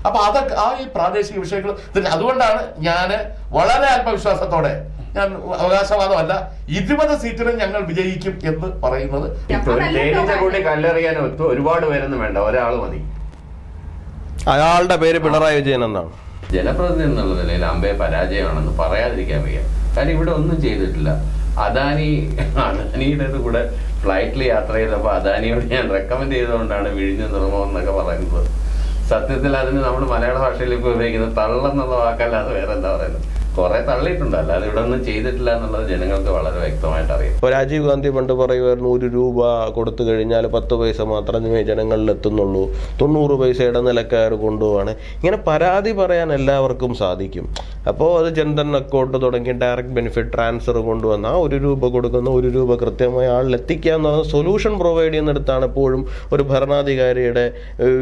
അപ്പൊ അതൊക്കെ ഈ പ്രാദേശിക വിഷയങ്ങൾ അതുകൊണ്ടാണ് ഞാൻ വളരെ ആത്മവിശ്വാസത്തോടെ, ഞാൻ അവകാശവാദമല്ല, 20 സീറ്റിലും ഞങ്ങൾ വിജയിക്കും എന്ന് പറയുന്നത്. കൂടി കല്ലെറിയാൻ ഒരുപാട് പേരൊന്നും വേണ്ട, ഒരാൾ മതി. അയാളുടെ പേര് പിണറായി വിജയൻ എന്നാണ്. ജനപ്രതിനിധി എന്നുള്ള നിലയിൽ അമ്പേ പരാജയമാണെന്ന് പറയാതിരിക്കാൻ വയ്യ. കാരണം ഇവിടെ ഒന്നും ചെയ്തിട്ടില്ല. അദാനിയുടെ കൂടെ ഫ്ലൈറ്റിൽ യാത്ര ചെയ്തപ്പോൾ അദാനിയോട് ഞാൻ റെക്കമെൻഡ് ചെയ്തുകൊണ്ടാണ് വിഴിഞ്ഞ തുറമുഖം എന്നൊക്കെ പറയുന്നത്. സത്യത്തിൽ അതിന് നമ്മൾ മലയാള ഭാഷയിൽ ഇപ്പോൾ ഉപയോഗിക്കുന്നത് തള്ളെന്നുള്ള വാക്കല്ലാതെ വേറെ എന്താ പറയുന്നത്. കുറെ തള്ളിയിട്ടുണ്ട്, അല്ലാതെ ഇവിടെ ഒന്നും ചെയ്തിട്ടില്ല എന്നുള്ളത് ജനങ്ങൾക്ക് വളരെ വ്യക്തമായിട്ട് അറിയാം. ഇപ്പോൾ രാജീവ് ഗാന്ധി പണ്ട് പറയുമായിരുന്നു 1 രൂപ കൊടുത്തു കഴിഞ്ഞാൽ 10 പൈസ മാത്രമേ ജനങ്ങളിൽ എത്തുന്നുള്ളൂ, 90 പൈസ ഇടനിലക്കാർ കൊണ്ടുപോവാണ്. ഇങ്ങനെ പരാതി പറയാൻ എല്ലാവർക്കും സാധിക്കും. അപ്പോൾ അത് ജൻധൻ അക്കൗണ്ട് തുടങ്ങി ഡയറക്റ്റ് ബെനിഫിറ്റ് ട്രാൻസ്ഫർ കൊണ്ടുവന്ന 1 രൂപ കൊടുക്കുന്ന 1 രൂപ കൃത്യമായി ആളിൽ എത്തിക്കുക എന്ന സൊല്യൂഷൻ പ്രൊവൈഡ് ചെയ്യുന്നിടത്താണ് എപ്പോഴും ഒരു ഭരണാധികാരിയുടെ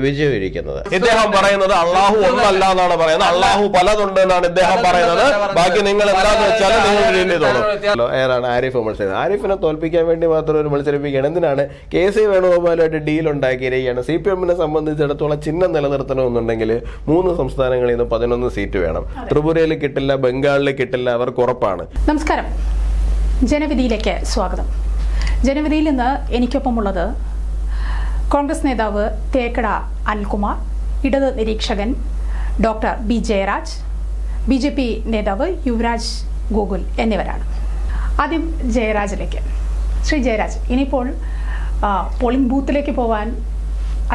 വിജയം ഇരിക്കുന്നത്. ഇദ്ദേഹം പറയുന്നത് അള്ളാഹു ഒന്നല്ല എന്നാണ് പറയുന്നത്, അള്ളാഹു പലതുണ്ട് എന്നാണ് ഇദ്ദേഹം പറയുന്നത്. ബാക്കി നിങ്ങൾ എന്താന്ന് വെച്ചാൽ നിങ്ങൾ ഏതാണ് ആരിഫ് മത്സരം. ആരിഫിനെ തോൽപ്പിക്കാൻ വേണ്ടി മാത്രം ഒരു മത്സരിപ്പിക്കുകയാണ്. എന്തിനാണ് KC വേണുഗോപാലുമായിട്ട് ഡീൽ ഉണ്ടാക്കിയിരിക്കുകയാണ്. CPM-നെ സംബന്ധിച്ചിടത്തോളം ചിഹ്നം നിലനിർത്തണമെന്നുണ്ടെങ്കിൽ 3 സംസ്ഥാനങ്ങളിൽ നിന്ന് 11 സീറ്റ് വേണം. ത്രിപുരയിൽ കിട്ടില്ല, ബംഗാളിൽ കിട്ടില്ല, അവർക്ക് ഉറപ്പാണ്. നമസ്കാരം, ജനവിധിയിലേക്ക് സ്വാഗതം. ജനവിധിയിൽ നിന്ന് എനിക്കൊപ്പമുള്ളത് കോൺഗ്രസ് നേതാവ് തേക്കട അനിൽകുമാർ, ഇടത് നിരീക്ഷകൻ ഡോക്ടർ B. ജയരാജ്, BJP നേതാവ് യുവരാജ് ഗോകുൽ എന്നിവരാണ്. ആദ്യം ജയരാജിലേക്ക്. ശ്രീ ജയരാജ്, ഇനിയിപ്പോൾ പോളിംഗ് ബൂത്തിലേക്ക് പോകാൻ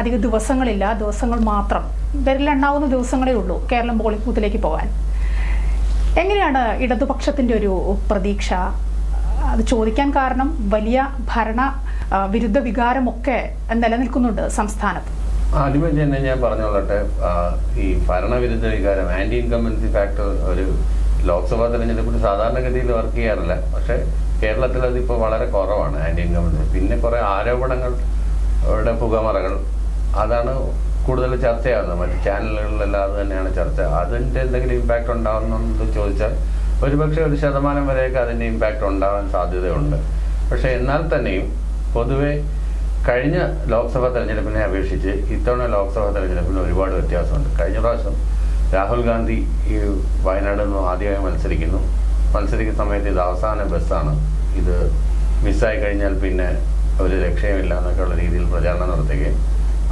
അധിക ദിവസങ്ങളില്ല, ദിവസങ്ങൾ മാത്രം, വിരലെണ്ണാവുന്ന ദിവസങ്ങളേ ഉള്ളൂ കേരളം പോളിംഗ് ബൂത്തിലേക്ക് പോകാൻ. എങ്ങനെയാണ് ഇടതുപക്ഷത്തിൻ്റെ ഒരു പ്രതീക്ഷ? അത് ചോദിക്കാൻ കാരണം വലിയ ഭരണ വിരുദ്ധ വികാരമൊക്കെ നിലനിൽക്കുന്നുണ്ട് സംസ്ഥാനത്ത്. ആദ്യമേ തന്നെ ഞാൻ പറഞ്ഞോളട്ടെ, ഈ ഭരണവിരുദ്ധ വികാരം, ആന്റി ഇൻകംബൻസി ഫാക്ടർ ഒരു ലോക്സഭാ തെരഞ്ഞെടുപ്പിൽ സാധാരണഗതിയിൽ വർക്ക് ചെയ്യാറില്ല. പക്ഷെ കേരളത്തിൽ അതിപ്പോൾ വളരെ കുറവാണ് ആന്റി ഇൻകംബൻസി. പിന്നെ കുറെ ആരോപണങ്ങളുടെ പുകമറകൾ, അതാണ് കൂടുതൽ ചർച്ചയാകുന്നത്. മറ്റ് ചാനലുകളിലെല്ലാം അത് തന്നെയാണ് ചർച്ച. അതിൻ്റെ എന്തെങ്കിലും ഇമ്പാക്റ്റ് ഉണ്ടാകുന്നുണ്ടെന്ന് ചോദിച്ചാൽ ഒരുപക്ഷെ 1% വരെയൊക്കെ അതിൻ്റെ ഇമ്പാക്റ്റ് ഉണ്ടാകാൻ സാധ്യതയുണ്ട്. പക്ഷെ എന്നാൽ തന്നെയും പൊതുവെ കഴിഞ്ഞ ലോക്സഭാ തെരഞ്ഞെടുപ്പിനെ അപേക്ഷിച്ച് ഇത്തവണ ലോക്സഭാ തെരഞ്ഞെടുപ്പിന് ഒരുപാട് വ്യത്യാസമുണ്ട്. കഴിഞ്ഞ പ്രാവശ്യം രാഹുൽ ഗാന്ധി ഈ വയനാട് നിന്ന് ആദ്യമായി മത്സരിക്കുന്ന സമയത്ത് ഇത് അവസാന ബസ്സാണ്, ഇത് മിസ്സായി കഴിഞ്ഞാൽ പിന്നെ ഒരു രക്ഷയുമില്ല എന്നൊക്കെയുള്ള രീതിയിൽ പ്രചാരണം നടത്തുകയും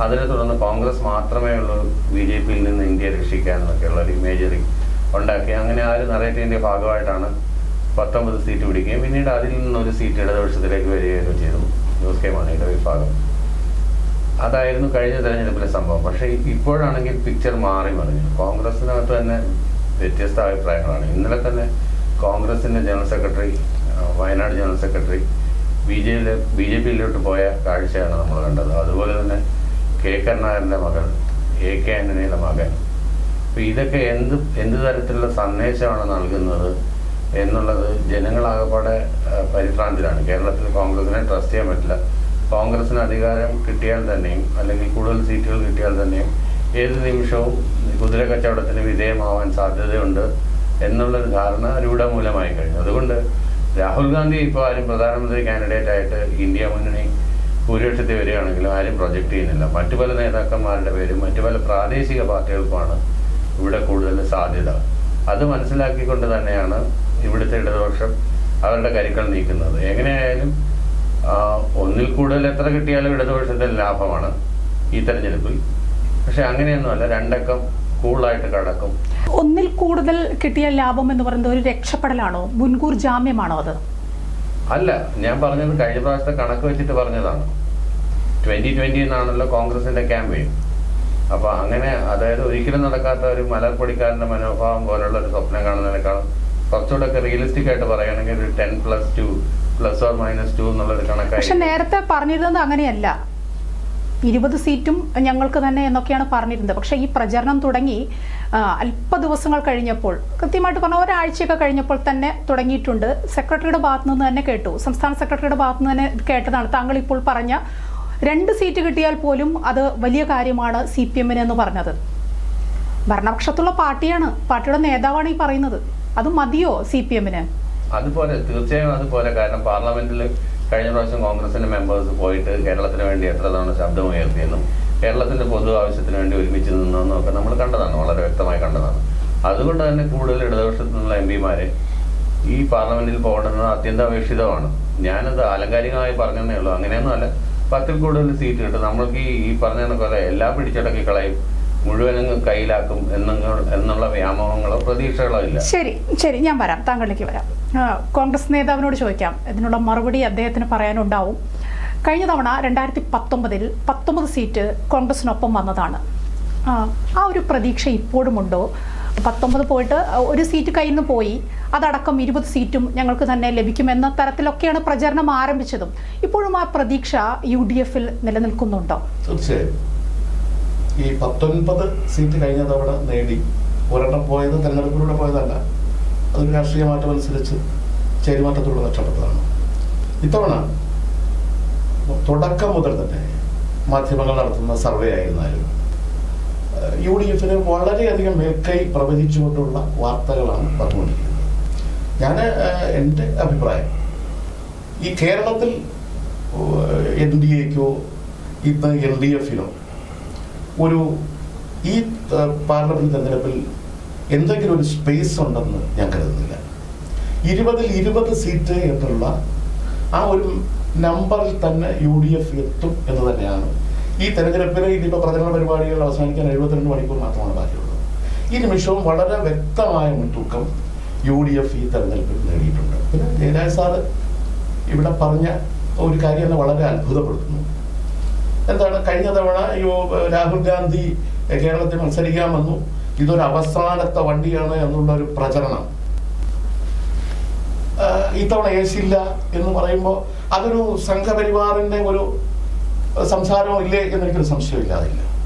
അതിനെ തുടർന്ന് കോൺഗ്രസ് മാത്രമേ ഉള്ളൂ BJP-യിൽ നിന്ന് ഇന്ത്യയെ രക്ഷിക്കാൻ എന്നൊക്കെയുള്ള ഒരു ഇമേജറി ഉണ്ടാക്കി. അങ്ങനെ ആ ഒരു നറേറ്റീവിൻ്റെ ഭാഗമായിട്ടാണ് 19 സീറ്റ് പിടിക്കുകയും പിന്നീട് അതിൽ നിന്നൊരു സീറ്റ് ഇടതുപക്ഷത്തിലേക്ക് വരികയൊക്കെ ചെയ്തു. ന്യൂസ് കെ മാണിയുടെ വിഭാഗം. അതായിരുന്നു കഴിഞ്ഞ തെരഞ്ഞെടുപ്പിലെ സംഭവം. പക്ഷേ ഇപ്പോഴാണെങ്കിൽ പിക്ചർ മാറി മറിഞ്ഞു. കോൺഗ്രസിനകത്ത് തന്നെ വ്യത്യസ്ത അഭിപ്രായങ്ങളാണ്. ഇന്നലെ തന്നെ കോൺഗ്രസിൻ്റെ general secretary, Wayanad general secretary BJP-യിലോട്ട് പോയ കാഴ്ചയാണ് നമ്മൾ കണ്ടത്. അതുപോലെ തന്നെ K. കരുണാകരൻ്റെ മകൾ, AK ആന്റണിയുടെ മകൻ. അപ്പോൾ ഇതൊക്കെ എന്ത് തരത്തിലുള്ള സന്ദേശമാണ് നൽകുന്നത് എന്നുള്ളത് ജനങ്ങളാകപ്പാടെ പരിഭ്രാന്തിലാണ്. കേരളത്തിൽ കോൺഗ്രസിനെ ട്രസ്റ്റ് ചെയ്യാൻ പറ്റില്ല. കോൺഗ്രസിന് അധികാരം കിട്ടിയാൽ തന്നെയും അല്ലെങ്കിൽ കൂടുതൽ സീറ്റുകൾ കിട്ടിയാൽ തന്നെയും ഏത് നിമിഷവും കുതിര കച്ചവടത്തിന് വിധേയമാവാൻ സാധ്യതയുണ്ട് എന്നുള്ളൊരു ധാരണ രൂഢമൂലമായി കഴിഞ്ഞു. അതുകൊണ്ട് രാഹുൽ ഗാന്ധി ഇപ്പോൾ ആരും പ്രധാനമന്ത്രി കാൻഡിഡേറ്റ് ആയിട്ട് ഇന്ത്യ മുന്നണി ഭൂരിപക്ഷത്തിൽ വരികയാണെങ്കിലും ആരും പ്രൊജക്റ്റ് ചെയ്യുന്നില്ല. മറ്റു പല നേതാക്കന്മാരുടെ പേരും മറ്റു പല പ്രാദേശിക പാർട്ടികൾക്കുമാണ് ഇവിടെ കൂടുതൽ സാധ്യത. അത് മനസ്സിലാക്കിക്കൊണ്ട് തന്നെയാണ് ഇവിടുത്തെ ഇടതുപക്ഷം അവരുടെ കരുക്കൾ നീക്കുന്നത്. എങ്ങനെയായാലും ഒന്നിൽ കൂടുതൽ എത്ര കിട്ടിയാലും ഇടതുപക്ഷത്തിന് ലാഭമാണ് ഈ തെരഞ്ഞെടുപ്പിൽ. പക്ഷെ അങ്ങനെയൊന്നുമല്ല, 2 അക്കം കൂടുതലായിട്ട് കടക്കും. ഒന്നിൽ കൂടുതൽ കിട്ടിയ ലാഭം എന്ന് പറയുന്നത് ഒരു രക്ഷപ്പെടലാണോ, മുൻകൂർ ജാമ്യമാണോ? അത് അല്ല, ഞാൻ പറഞ്ഞത് കഴിഞ്ഞ പ്രാവശ്യത്തെ കണക്ക് വെച്ചിട്ട് പറഞ്ഞതാണ്. 2020 എന്നാണല്ലോ കോൺഗ്രസിന്റെ ക്യാമ്പയിൻ. അപ്പൊ അങ്ങനെ, അതായത് ഒരിക്കലും നടക്കാത്ത ഒരു മലർപ്പൊടിക്കാരന്റെ മനോഭാവം പോലുള്ള ഒരു സ്വപ്നം കാണുന്നതിനേക്കാളും കുറച്ചുകൂടെ ഒക്കെ റിയലിസ്റ്റിക് ആയിട്ട് പറയുകയാണെങ്കിൽ ഒരു 10+2 ±2 എന്നുള്ളൊരു കണക്കായി. പക്ഷെ നേരത്തെ പറഞ്ഞിരുന്നത് അങ്ങനെയല്ല, 20 സീറ്റും ഞങ്ങൾക്ക് തന്നെ എന്നൊക്കെയാണ് പറഞ്ഞിരുന്നത്. പക്ഷെ ഈ പ്രചരണം തുടങ്ങി അല്പ ദിവസങ്ങൾ കഴിഞ്ഞപ്പോൾ, കൃത്യമായിട്ട് പറഞ്ഞ ഒരാഴ്ചയൊക്കെ കഴിഞ്ഞപ്പോൾ തന്നെ തുടങ്ങിയിട്ടുണ്ട്. സെക്രട്ടറിയുടെ ഭാഗത്തു നിന്ന് തന്നെ കേട്ടു, സംസ്ഥാന സെക്രട്ടറിയുടെ ഭാഗത്തു നിന്ന് തന്നെ കേട്ടതാണ് താങ്കൾ ഇപ്പോൾ പറഞ്ഞ 2 സീറ്റ് കിട്ടിയാൽ പോലും അത് വലിയ കാര്യമാണ് CPM-ന് എന്ന് പറഞ്ഞത്. ഭരണപക്ഷത്തുള്ള പാർട്ടിയാണ്, പാർട്ടിയുടെ നേതാവാണ് ഈ പറയുന്നത്. അത് മതിയോ CPM-ന്? അതുപോലെ, തീർച്ചയായും അതുപോലെ. കാരണം പാർലമെന്റിൽ കഴിഞ്ഞ പ്രാവശ്യം കോൺഗ്രസിന്റെ മെമ്പേഴ്സ് പോയിട്ട് കേരളത്തിന് വേണ്ടി എത്ര തവണ ശബ്ദമുയർത്തിയെന്നും കേരളത്തിന്റെ പൊതു ആവശ്യത്തിന് വേണ്ടി ഒരുമിച്ച് നിന്നൊക്കെ നമ്മൾ കണ്ടതാണ്, വളരെ വ്യക്തമായി കണ്ടതാണ്. അതുകൊണ്ട് തന്നെ കൂടുതൽ ഇടതുപക്ഷത്തു നിന്നുള്ള MP-മാരെ ഈ പാർലമെന്റിൽ പോകേണ്ടത് അത്യന്താപേക്ഷിതമാണ്. ഞാനത് ആലങ്കാരികമായി പറഞ്ഞതേ ഉള്ളൂ, അങ്ങനെയൊന്നും അല്ല. 10-ൽ കൂടുതൽ സീറ്റ് കിട്ടും. നമ്മൾക്ക് ഈ പറഞ്ഞ പോലെ എല്ലാം പിടിച്ചടക്കി കളയും, മുഴുവനും കയ്യിലാക്കും എന്നുള്ള വ്യാമോഹങ്ങളോ പ്രതീക്ഷകളോ ഇല്ല. ശരി, ഞാൻ വരാം, താങ്കളിലേക്ക് വരാം. കോൺഗ്രസ് നേതാവിനോട് ചോദിക്കാം, ഇതിനുള്ള മറുപടി അദ്ദേഹത്തിന് പറയാനുണ്ടാവും. കഴിഞ്ഞ തവണ 2019-ൽ 19 സീറ്റ് കോൺഗ്രസിനൊപ്പം വന്നതാണ്. ആ ഒരു പ്രതീക്ഷ ഇപ്പോഴുമുണ്ടോ? 19 പോയിട്ട് ഒരു സീറ്റ് കയ്യിൽ നിന്ന് പോയി, അതടക്കം 20 സീറ്റും ഞങ്ങൾക്ക് തന്നെ ലഭിക്കുമെന്ന തരത്തിലൊക്കെയാണ് പ്രചരണം ആരംഭിച്ചതും. ഇപ്പോഴും ആ പ്രതീക്ഷ UDF-ൽ നിലനിൽക്കുന്നുണ്ടോ? തീർച്ചയായും. ഈ 19 സീറ്റ് കഴിഞ്ഞ തവണ നേടി ഒരെണ്ണം പോയത് തെരഞ്ഞെടുപ്പിലൂടെ പോയതല്ല, അതൊരു രാഷ്ട്രീയ മാറ്റം അനുസരിച്ച് ചേരിമാറ്റത്തിലൂടെ നഷ്ടപ്പെട്ടതാണ്. ഇത്തവണ തുടക്കം മുതൽ തന്നെ മാധ്യമങ്ങൾ നടത്തുന്ന സർവേ ആയിരുന്നാലും UDF-ന് വളരെയധികം മേൽക്കൈ പ്രവചിച്ചുകൊണ്ടുള്ള വാർത്തകളാണ് പറഞ്ഞുകൊണ്ടിരിക്കുന്നത്. എൻ്റെ അഭിപ്രായം, ഈ കേരളത്തിൽ NDA-ക്കോ ഇന്ന് LDF-നോ ഈ പാർലമെന്റ് തെരഞ്ഞെടുപ്പിൽ എന്തെങ്കിലും ഒരു സ്പേസ് ഉണ്ടെന്ന് ഞാൻ കരുതുന്നില്ല. 20-ൽ 20 സീറ്റ് എന്നുള്ള ആ ഒരു നമ്പറിൽ തന്നെ UDF എത്തും എന്ന് തന്നെയാണ്. ഈ തെരഞ്ഞെടുപ്പിന് ഇതിപ്പോൾ പ്രചരണ പരിപാടികൾ അവസാനിക്കാൻ 72 മണിക്കൂർ മാത്രമാണ് ബാക്കിയുള്ളത്. ഈ നിമിഷവും വളരെ വ്യക്തമായ മുൻതൂക്കം UDF ഈ തെരഞ്ഞെടുപ്പിൽ നേടിയിട്ടുണ്ട്. പിന്നെ ജയരാജ് സാറ് ഇവിടെ പറഞ്ഞ ഒരു കാര്യം എന്നെ വളരെ അത്ഭുതപ്പെടുത്തുന്നു. എന്താണ്, കഴിഞ്ഞ തവണ രാഹുൽ ഗാന്ധി കേരളത്തിൽ മത്സരിക്കാമെന്നു, ഇതൊരു അവസാനത്തെ വണ്ടിയാണ് എന്നുള്ള ഒരു പ്രചരണം ഇത്തവണ ഏശില്ല എന്ന് പറയുമ്പോൾ അതൊരു സംഘപരിവാറിന്റെ ഒരു സംസാരവും ഇല്ലേ എന്നെനിക്കൊരു സംശയമില്ലാതില്ല.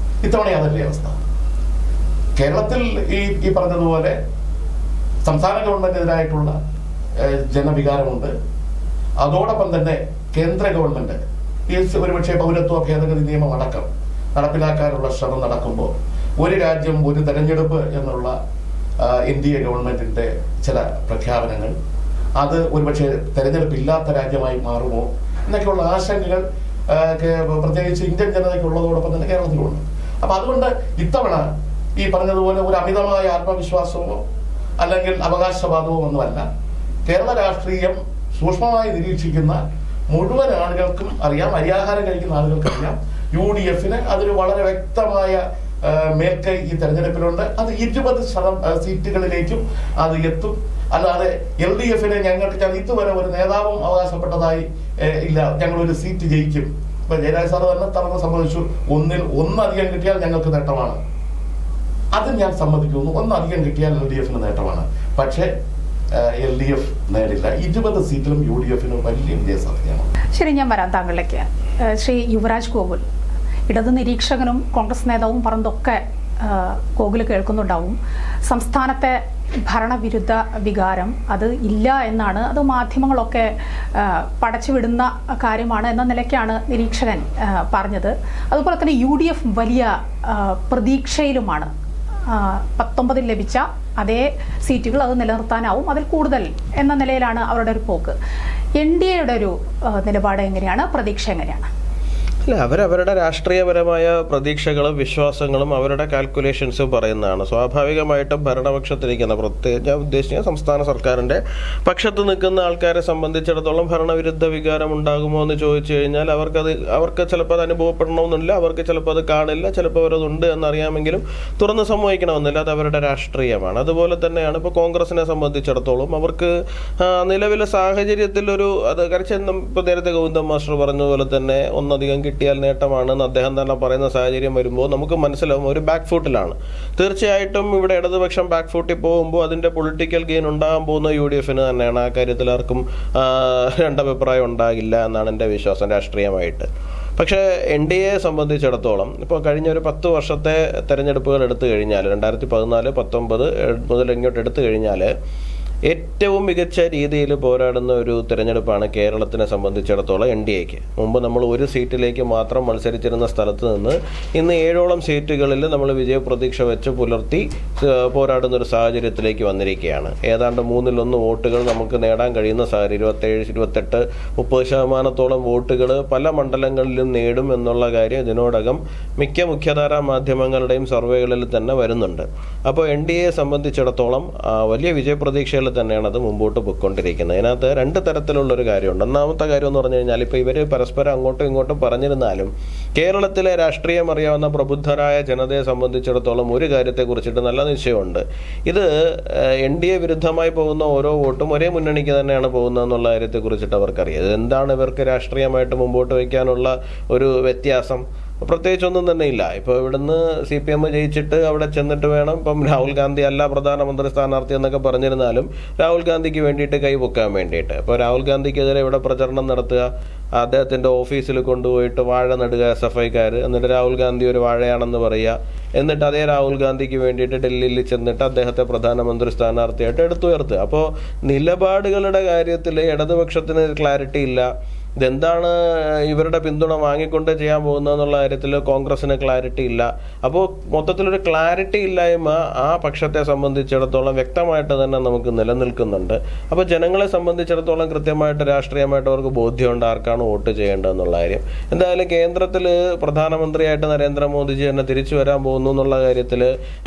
ഇത്തവണ അതല്ലേ അവസ്ഥ? കേരളത്തിൽ ഈ പറഞ്ഞതുപോലെ സംസ്ഥാന ഗവൺമെന്റിനെതിരായിട്ടുള്ള ജനവികാരമുണ്ട്. അതോടൊപ്പം തന്നെ കേന്ദ്ര ഗവൺമെന്റ് ഈ ഒരുപക്ഷെ പൗരത്വ ഭേദഗതി നിയമം അടക്കം നടപ്പിലാക്കാനുള്ള ശ്രമം നടക്കുമ്പോൾ ഒരു രാജ്യം ഒരു തെരഞ്ഞെടുപ്പ് എന്നുള്ള NDA ഗവൺമെന്റിന്റെ ചില പ്രഖ്യാപനങ്ങൾ അത് ഒരുപക്ഷെ തെരഞ്ഞെടുപ്പില്ലാത്ത രാജ്യമായി മാറുമോ എന്നൊക്കെയുള്ള ആശങ്കകൾ പ്രത്യേകിച്ച് ഇന്ത്യൻ ജനതയ്ക്കുള്ളതോടൊപ്പം തന്നെ കേരളത്തിലുണ്ട്. അപ്പൊ അതുകൊണ്ട് ഇത്തവണ ഈ പറഞ്ഞതുപോലെ ഒരു അമിതമായ ആത്മവിശ്വാസമോ അല്ലെങ്കിൽ അവകാശവാദമോ ഒന്നുമല്ല. കേരള രാഷ്ട്രീയം സൂക്ഷ്മമായി നിരീക്ഷിക്കുന്ന മുഴുവൻ ആളുകൾക്കും അറിയാം, അരിയാഹാരം കഴിക്കുന്ന ആളുകൾക്ക് അറിയാം, UDF-ന് അതൊരു വളരെ വ്യക്തമായ മേൽക്കൈ ഈ തെരഞ്ഞെടുപ്പിലുണ്ട്. അത് 20 സീറ്റുകളിലേക്കും അത് എത്തും. അല്ലാതെ LDF-ന് ഞങ്ങൾക്ക് ഇതുവരെ ഒരു നേതാവും അവകാശപ്പെട്ടതായി ഇല്ല, ഞങ്ങളൊരു സീറ്റ് ജയിക്കും. ഇപ്പൊ ജയരാജ് സാർ തന്നെ തവണ സമ്മതിച്ചു, 1 അധികം കിട്ടിയാൽ ഞങ്ങൾക്ക് നേട്ടമാണ്. അത് ഞാൻ സമ്മതിക്കുന്നു, 1 അധികം കിട്ടിയാൽ LDF-ന് നേട്ടമാണ്. പക്ഷേ LDF നേടില്ല. 20 സീറ്റിലും UDF-ന് വലിയ വിജയസാധ്യതയാണ്. ശരി, ഞാൻ വരാം താങ്കളിലേക്ക്. ശ്രീ യുവരാജ് ഗോകുൽ, ഇടത് നിരീക്ഷകനും കോൺഗ്രസ് നേതാവും പറഞ്ഞതൊക്കെ ഗോകുൽ കേൾക്കുന്നുണ്ടാവും. സംസ്ഥാനത്തെ ഭരണവിരുദ്ധ വികാരം അത് ഇല്ല എന്നാണ്, അത് മാധ്യമങ്ങളൊക്കെ പടച്ചുവിടുന്ന കാര്യമാണ് എന്ന നിലയ്ക്കാണ് നിരീക്ഷകൻ പറഞ്ഞത്. അതുപോലെ തന്നെ UDF വലിയ പ്രതീക്ഷയിലുമാണ്. 19 ലഭിച്ച അതേ സീറ്റുകൾ അത് നിലനിർത്താനാവും, അതിൽ കൂടുതൽ എന്ന നിലയിലാണ് അവരുടെ ഒരു പോക്ക്. NDA-യുടെ ഒരു നിലപാട് എങ്ങനെയാണ്, പ്രതീക്ഷ എങ്ങനെയാണ്? അല്ല, അവരവരുടെ രാഷ്ട്രീയപരമായ പ്രതീക്ഷകളും വിശ്വാസങ്ങളും അവരുടെ കാൽക്കുലേഷൻസും പറയുന്നതാണ്. സ്വാഭാവികമായിട്ടും ഭരണപക്ഷത്തിരിക്കുന്ന, പ്രത്യേകിച്ച് ഞാൻ ഉദ്ദേശിക്കുന്ന സംസ്ഥാന സർക്കാരിൻ്റെ പക്ഷത്ത് നിൽക്കുന്ന ആൾക്കാരെ സംബന്ധിച്ചിടത്തോളം ഭരണവിരുദ്ധ വികാരം ഉണ്ടാകുമോ എന്ന് ചോദിച്ചു കഴിഞ്ഞാൽ അവർക്ക് ചിലപ്പോൾ അത് അനുഭവപ്പെടണമെന്നില്ല, അവർക്ക് ചിലപ്പോൾ അത് കാണില്ല, ചിലപ്പോൾ അവരതുണ്ട് എന്നറിയാമെങ്കിലും തുറന്ന് സമ്മതിക്കണമെന്നില്ല. അത് അവരുടെ രാഷ്ട്രീയമാണ്. അതുപോലെ തന്നെയാണ് ഇപ്പോൾ കോൺഗ്രസിനെ സംബന്ധിച്ചിടത്തോളം അവർക്ക് നിലവിലെ സാഹചര്യത്തിൽ അത് കരച്ചെന്നും ഇപ്പോൾ നേരത്തെ ഗോവിന്ദൻ മാസ്റ്റർ പറഞ്ഞതുപോലെ തന്നെ ഒന്നധികം കിട്ടിയാൽ നേട്ടമാണെന്ന് അദ്ദേഹം തന്നെ പറയുന്ന സാഹചര്യം വരുമ്പോൾ നമുക്ക് മനസ്സിലാവും ഒരു ബാക്ക് ഫുട്ടിലാണ്. തീർച്ചയായിട്ടും ഇവിടെ ഇടതുപക്ഷം ബാക്ക് ഫുട്ടിൽ പോകുമ്പോൾ അതിൻ്റെ പൊളിറ്റിക്കൽ ഗെയിൻ ഉണ്ടാകാൻ പോകുന്ന UDF-ന് തന്നെയാണ്. ആ കാര്യത്തിൽ ആർക്കും രണ്ടഭിപ്രായം ഉണ്ടാകില്ല എന്നാണ് എൻ്റെ വിശ്വാസം രാഷ്ട്രീയമായിട്ട്. പക്ഷേ NDA സംബന്ധിച്ചിടത്തോളം ഇപ്പോൾ കഴിഞ്ഞ ഒരു 10 വർഷത്തെ തെരഞ്ഞെടുപ്പുകൾ എടുത്തു കഴിഞ്ഞാൽ 2014, 19 മുതൽ ഇങ്ങോട്ട് എടുത്തു കഴിഞ്ഞാൽ ഏറ്റവും മികച്ച രീതിയിൽ പോരാടുന്ന ഒരു തിരഞ്ഞെടുപ്പാണ് കേരളത്തിനെ സംബന്ധിച്ചിടത്തോളം NDAക്ക്. മുമ്പ് നമ്മൾ ഒരു സീറ്റിലേക്ക് മാത്രം മത്സരിച്ചിരുന്ന സ്ഥലത്ത് നിന്ന് ഇന്ന് 7ഓളം സീറ്റുകളിൽ നമ്മൾ വിജയപ്രതീക്ഷ വെച്ച് പുലർത്തി പോരാടുന്ന ഒരു സാഹചര്യത്തിലേക്ക് വന്നിരിക്കുകയാണ്. ഏതാണ്ട് 1/3 വോട്ടുകൾ നമുക്ക് നേടാൻ കഴിയുന്ന സാഹചര്യം, 27, 28, 30% വോട്ടുകൾ പല മണ്ഡലങ്ങളിലും നേടും എന്നുള്ള കാര്യം ഇതിനോടകം മിക്ക മുഖ്യധാരാ മാധ്യമങ്ങളുടെയും സർവേകളിൽ തന്നെ വരുന്നുണ്ട്. അപ്പോൾ NDAയെ സംബന്ധിച്ചിടത്തോളം വലിയ വിജയപ്രതീക്ഷയിൽ തന്നെയാണ് അത് മുമ്പോട്ട് പോയിക്കൊണ്ടിരിക്കുന്നത്. അതിനകത്ത് 2 തരത്തിലുള്ളൊരു കാര്യമുണ്ട്. ഒന്നാമത്തെ കാര്യം എന്ന് പറഞ്ഞു കഴിഞ്ഞാൽ, ഇപ്പോൾ ഇവർ പരസ്പരം അങ്ങോട്ടും ഇങ്ങോട്ടും പറഞ്ഞിരുന്നാലും കേരളത്തിലെ രാഷ്ട്രീയം അറിയാവുന്ന പ്രബുദ്ധരായ ജനതയെ സംബന്ധിച്ചിടത്തോളം ഒരു കാര്യത്തെക്കുറിച്ചിട്ട് നല്ല നിശ്ചയമുണ്ട്. ഇത് NDA വിരുദ്ധമായി പോകുന്ന ഓരോ വോട്ടും ഒരേ മുന്നണിക്ക് തന്നെയാണ് പോകുന്നതെന്നുള്ള കാര്യത്തെക്കുറിച്ചിട്ട് അവർക്കറിയാം. എന്താണ് ഇവർക്ക് രാഷ്ട്രീയമായിട്ട് മുമ്പോട്ട് വയ്ക്കാനുള്ള ഒരു വ്യത്യാസം? പ്രത്യേകിച്ചൊന്നും തന്നെ ഇല്ല. ഇപ്പോൾ ഇവിടുന്ന് CPM ജയിച്ചിട്ട് അവിടെ ചെന്നിട്ട് വേണം, ഇപ്പം രാഹുൽ ഗാന്ധി അല്ല പ്രധാനമന്ത്രി സ്ഥാനാർത്ഥി എന്നൊക്കെ പറഞ്ഞിരുന്നാലും രാഹുൽ ഗാന്ധിക്ക് വേണ്ടിയിട്ട് കൈപൊക്കാൻ വേണ്ടിയിട്ട് ഇപ്പോൾ രാഹുൽ ഗാന്ധിക്കെതിരെ ഇവിടെ പ്രചരണം നടത്തുക, അദ്ദേഹത്തിൻ്റെ ഓഫീസിൽ കൊണ്ടുപോയിട്ട് വാഴ നടുക SFIക്കാർ, എന്നിട്ട് രാഹുൽ ഗാന്ധി ഒരു വാഴയാണെന്ന് പറയുക, എന്നിട്ട് അതേ രാഹുൽ ഗാന്ധിക്ക് വേണ്ടിയിട്ട് ഡൽഹിയിൽ ചെന്നിട്ട് അദ്ദേഹത്തെ പ്രധാനമന്ത്രി സ്ഥാനാർത്ഥിയായിട്ട് എടുത്തുയർത്തുക. അപ്പോൾ നിലപാടുകളുടെ കാര്യത്തിൽ ഇടതുപക്ഷത്തിന് ക്ലാരിറ്റി ഇല്ല. ഇതെന്താണ് ഇവരുടെ പിന്തുണ വാങ്ങിക്കൊണ്ട് ചെയ്യാൻ പോകുന്നതെന്നുള്ള കാര്യത്തിൽ കോൺഗ്രസിന് ക്ലാരിറ്റി ഇല്ല. അപ്പോൾ മൊത്തത്തിലൊരു ക്ലാരിറ്റി ഇല്ലായ്മ ആ പക്ഷത്തെ സംബന്ധിച്ചിടത്തോളം വ്യക്തമായിട്ട് തന്നെ നമുക്ക് നിലനിൽക്കുന്നുണ്ട്. അപ്പോൾ ജനങ്ങളെ സംബന്ധിച്ചിടത്തോളം കൃത്യമായിട്ട് രാഷ്ട്രീയമായിട്ട് അവർക്ക് ബോധ്യമുണ്ട് ആർക്കാണ് വോട്ട് ചെയ്യേണ്ടതെന്നുള്ള കാര്യം. എന്തായാലും കേന്ദ്രത്തിൽ പ്രധാനമന്ത്രിയായിട്ട് നരേന്ദ്രമോദിജി തന്നെ തിരിച്ചു വരാൻ പോകുന്നു എന്നുള്ള കാര്യത്തിൽ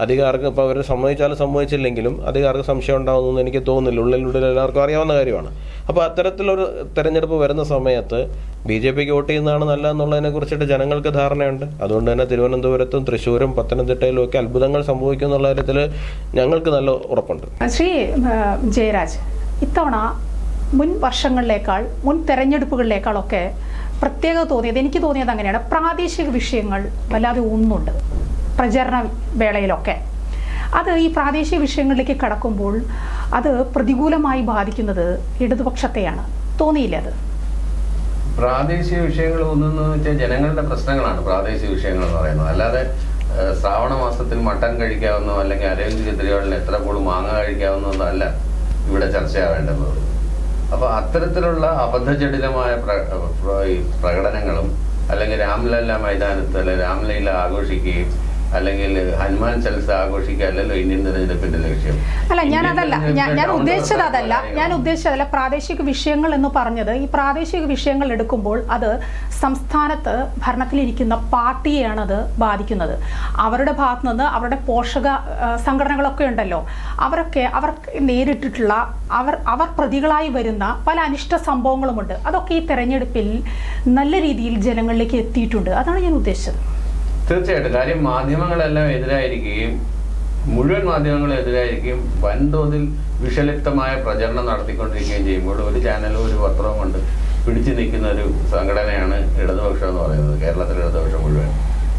അധികാർക്ക് ഇപ്പോൾ അവർ സമ്മതിച്ചാലും സമ്മതിച്ചില്ലെങ്കിലും അധികാർക്ക് സംശയം ഉണ്ടാകുമെന്ന് എനിക്ക് തോന്നുന്നില്ല. ഉള്ളിൽ എല്ലാവർക്കും അറിയാവുന്ന കാര്യമാണ്. അപ്പോൾ അത്തരത്തിലൊരു തെരഞ്ഞെടുപ്പ് വരുന്ന സമയത്ത് BJPക്ക് വോട്ട് ചെയ്യുന്നതാണ് നല്ലതെന്നുള്ളതിനെ കുറിച്ചിട്ട് ജനങ്ങൾക്ക് ധാരണയുണ്ട്. അതുകൊണ്ട് തന്നെ തിരുവനന്തപുരത്തും തൃശ്ശൂരും പത്തനംതിട്ടയിലും ഒക്കെ അത്ഭുതങ്ങൾ സംഭവിക്കും എന്നുള്ള കാര്യത്തിൽ ഞങ്ങൾക്ക് നല്ല ഉറപ്പുണ്ട്. ശ്രീ ജയരാജ്, ഇത്തവണ മുൻ വർഷങ്ങളിലേക്കാൾ മുൻ തെരഞ്ഞെടുപ്പുകളിലേക്കാളൊക്കെ പ്രത്യേകത തോന്നിയത്, എനിക്ക് തോന്നിയത് അങ്ങനെയാണ്, പ്രാദേശിക വിഷയങ്ങൾ വല്ലാതെ ഊന്നുണ്ട് പ്രചരണ വേളയിലൊക്കെ. അത് ഈ പ്രാദേശിക വിഷയങ്ങളിലേക്ക് കടക്കുമ്പോൾ അത് പ്രതികൂലമായി ബാധിക്കുന്നത് ഇടതുപക്ഷത്തെയാണ്. തോന്നിയില്ല അത്? പ്രാദേശിക വിഷയങ്ങൾ ഒന്നെന്ന് വെച്ചാൽ ജനങ്ങളുടെ പ്രശ്നങ്ങളാണ് പ്രാദേശിക വിഷയങ്ങൾ എന്ന് പറയുന്നത്. അല്ലാതെ ശ്രാവണ മാസത്തിൽ മട്ടൻ കഴിക്കാവുന്നോ അല്ലെങ്കിൽ അരവിന്ദ് കെജ്രിവാളിന് എത്ര പോൾ മാങ്ങ കഴിക്കാവുന്നതല്ല ഇവിടെ ചർച്ചയാവേണ്ടത്. അപ്പോൾ അത്തരത്തിലുള്ള അബദ്ധജടിലമായ പ്രകടനങ്ങളും അല്ലെങ്കിൽ രാംലല്ല മൈതാനത്ത് അല്ലെങ്കിൽ രാംലീല ആഘോഷിക്കുകയും അല്ലെങ്കിൽ ഹനുമാൻ ചലസ ആഘോഷിക്കുകയല്ലല്ലോ ഇന്ത്യൻ തെരഞ്ഞെടുപ്പിന്റെ ലക്ഷ്യം. അല്ല, ഞാൻ ഉദ്ദേശിച്ചതല്ല പ്രാദേശിക വിഷയങ്ങൾ എന്ന് പറഞ്ഞത്. ഈ പ്രാദേശിക വിഷയങ്ങൾ എടുക്കുമ്പോൾ അത് സംസ്ഥാനത്ത് ഭരണത്തിലിരിക്കുന്ന പാർട്ടിയെയാണ് അത് ബാധിക്കുന്നത്. അവരുടെ ഭാഗത്തു നിന്ന് അവരുടെ പോഷക സംഘടനകളൊക്കെ ഉണ്ടല്ലോ, അവർ നേരിട്ടിട്ടുള്ള അവർ പ്രതികളായി വരുന്ന പല അനിഷ്ട സംഭവങ്ങളുമുണ്ട്. അതൊക്കെ ഈ തെരഞ്ഞെടുപ്പിൽ നല്ല രീതിയിൽ ജനങ്ങളിലേക്ക് എത്തിയിട്ടുണ്ട്. അതാണ് ഞാൻ ഉദ്ദേശിച്ചത്. തീർച്ചയായിട്ടും. കാര്യം മാധ്യമങ്ങളെല്ലാം എതിരായിരിക്കുകയും മുഴുവൻ മാധ്യമങ്ങളും എതിരായിരിക്കുകയും വൻതോതിൽ വിഷലിപ്തമായ പ്രചരണം നടത്തിക്കൊണ്ടിരിക്കുകയും ചെയ്യുമ്പോൾ ഒരു ചാനലും ഒരു പത്രവും കൊണ്ട് പിടിച്ചു നിൽക്കുന്ന ഒരു സംഘടനയാണ് ഇടതുപക്ഷം എന്ന് പറയുന്നത്, കേരളത്തിലെ ഇടതുപക്ഷം മുഴുവൻ.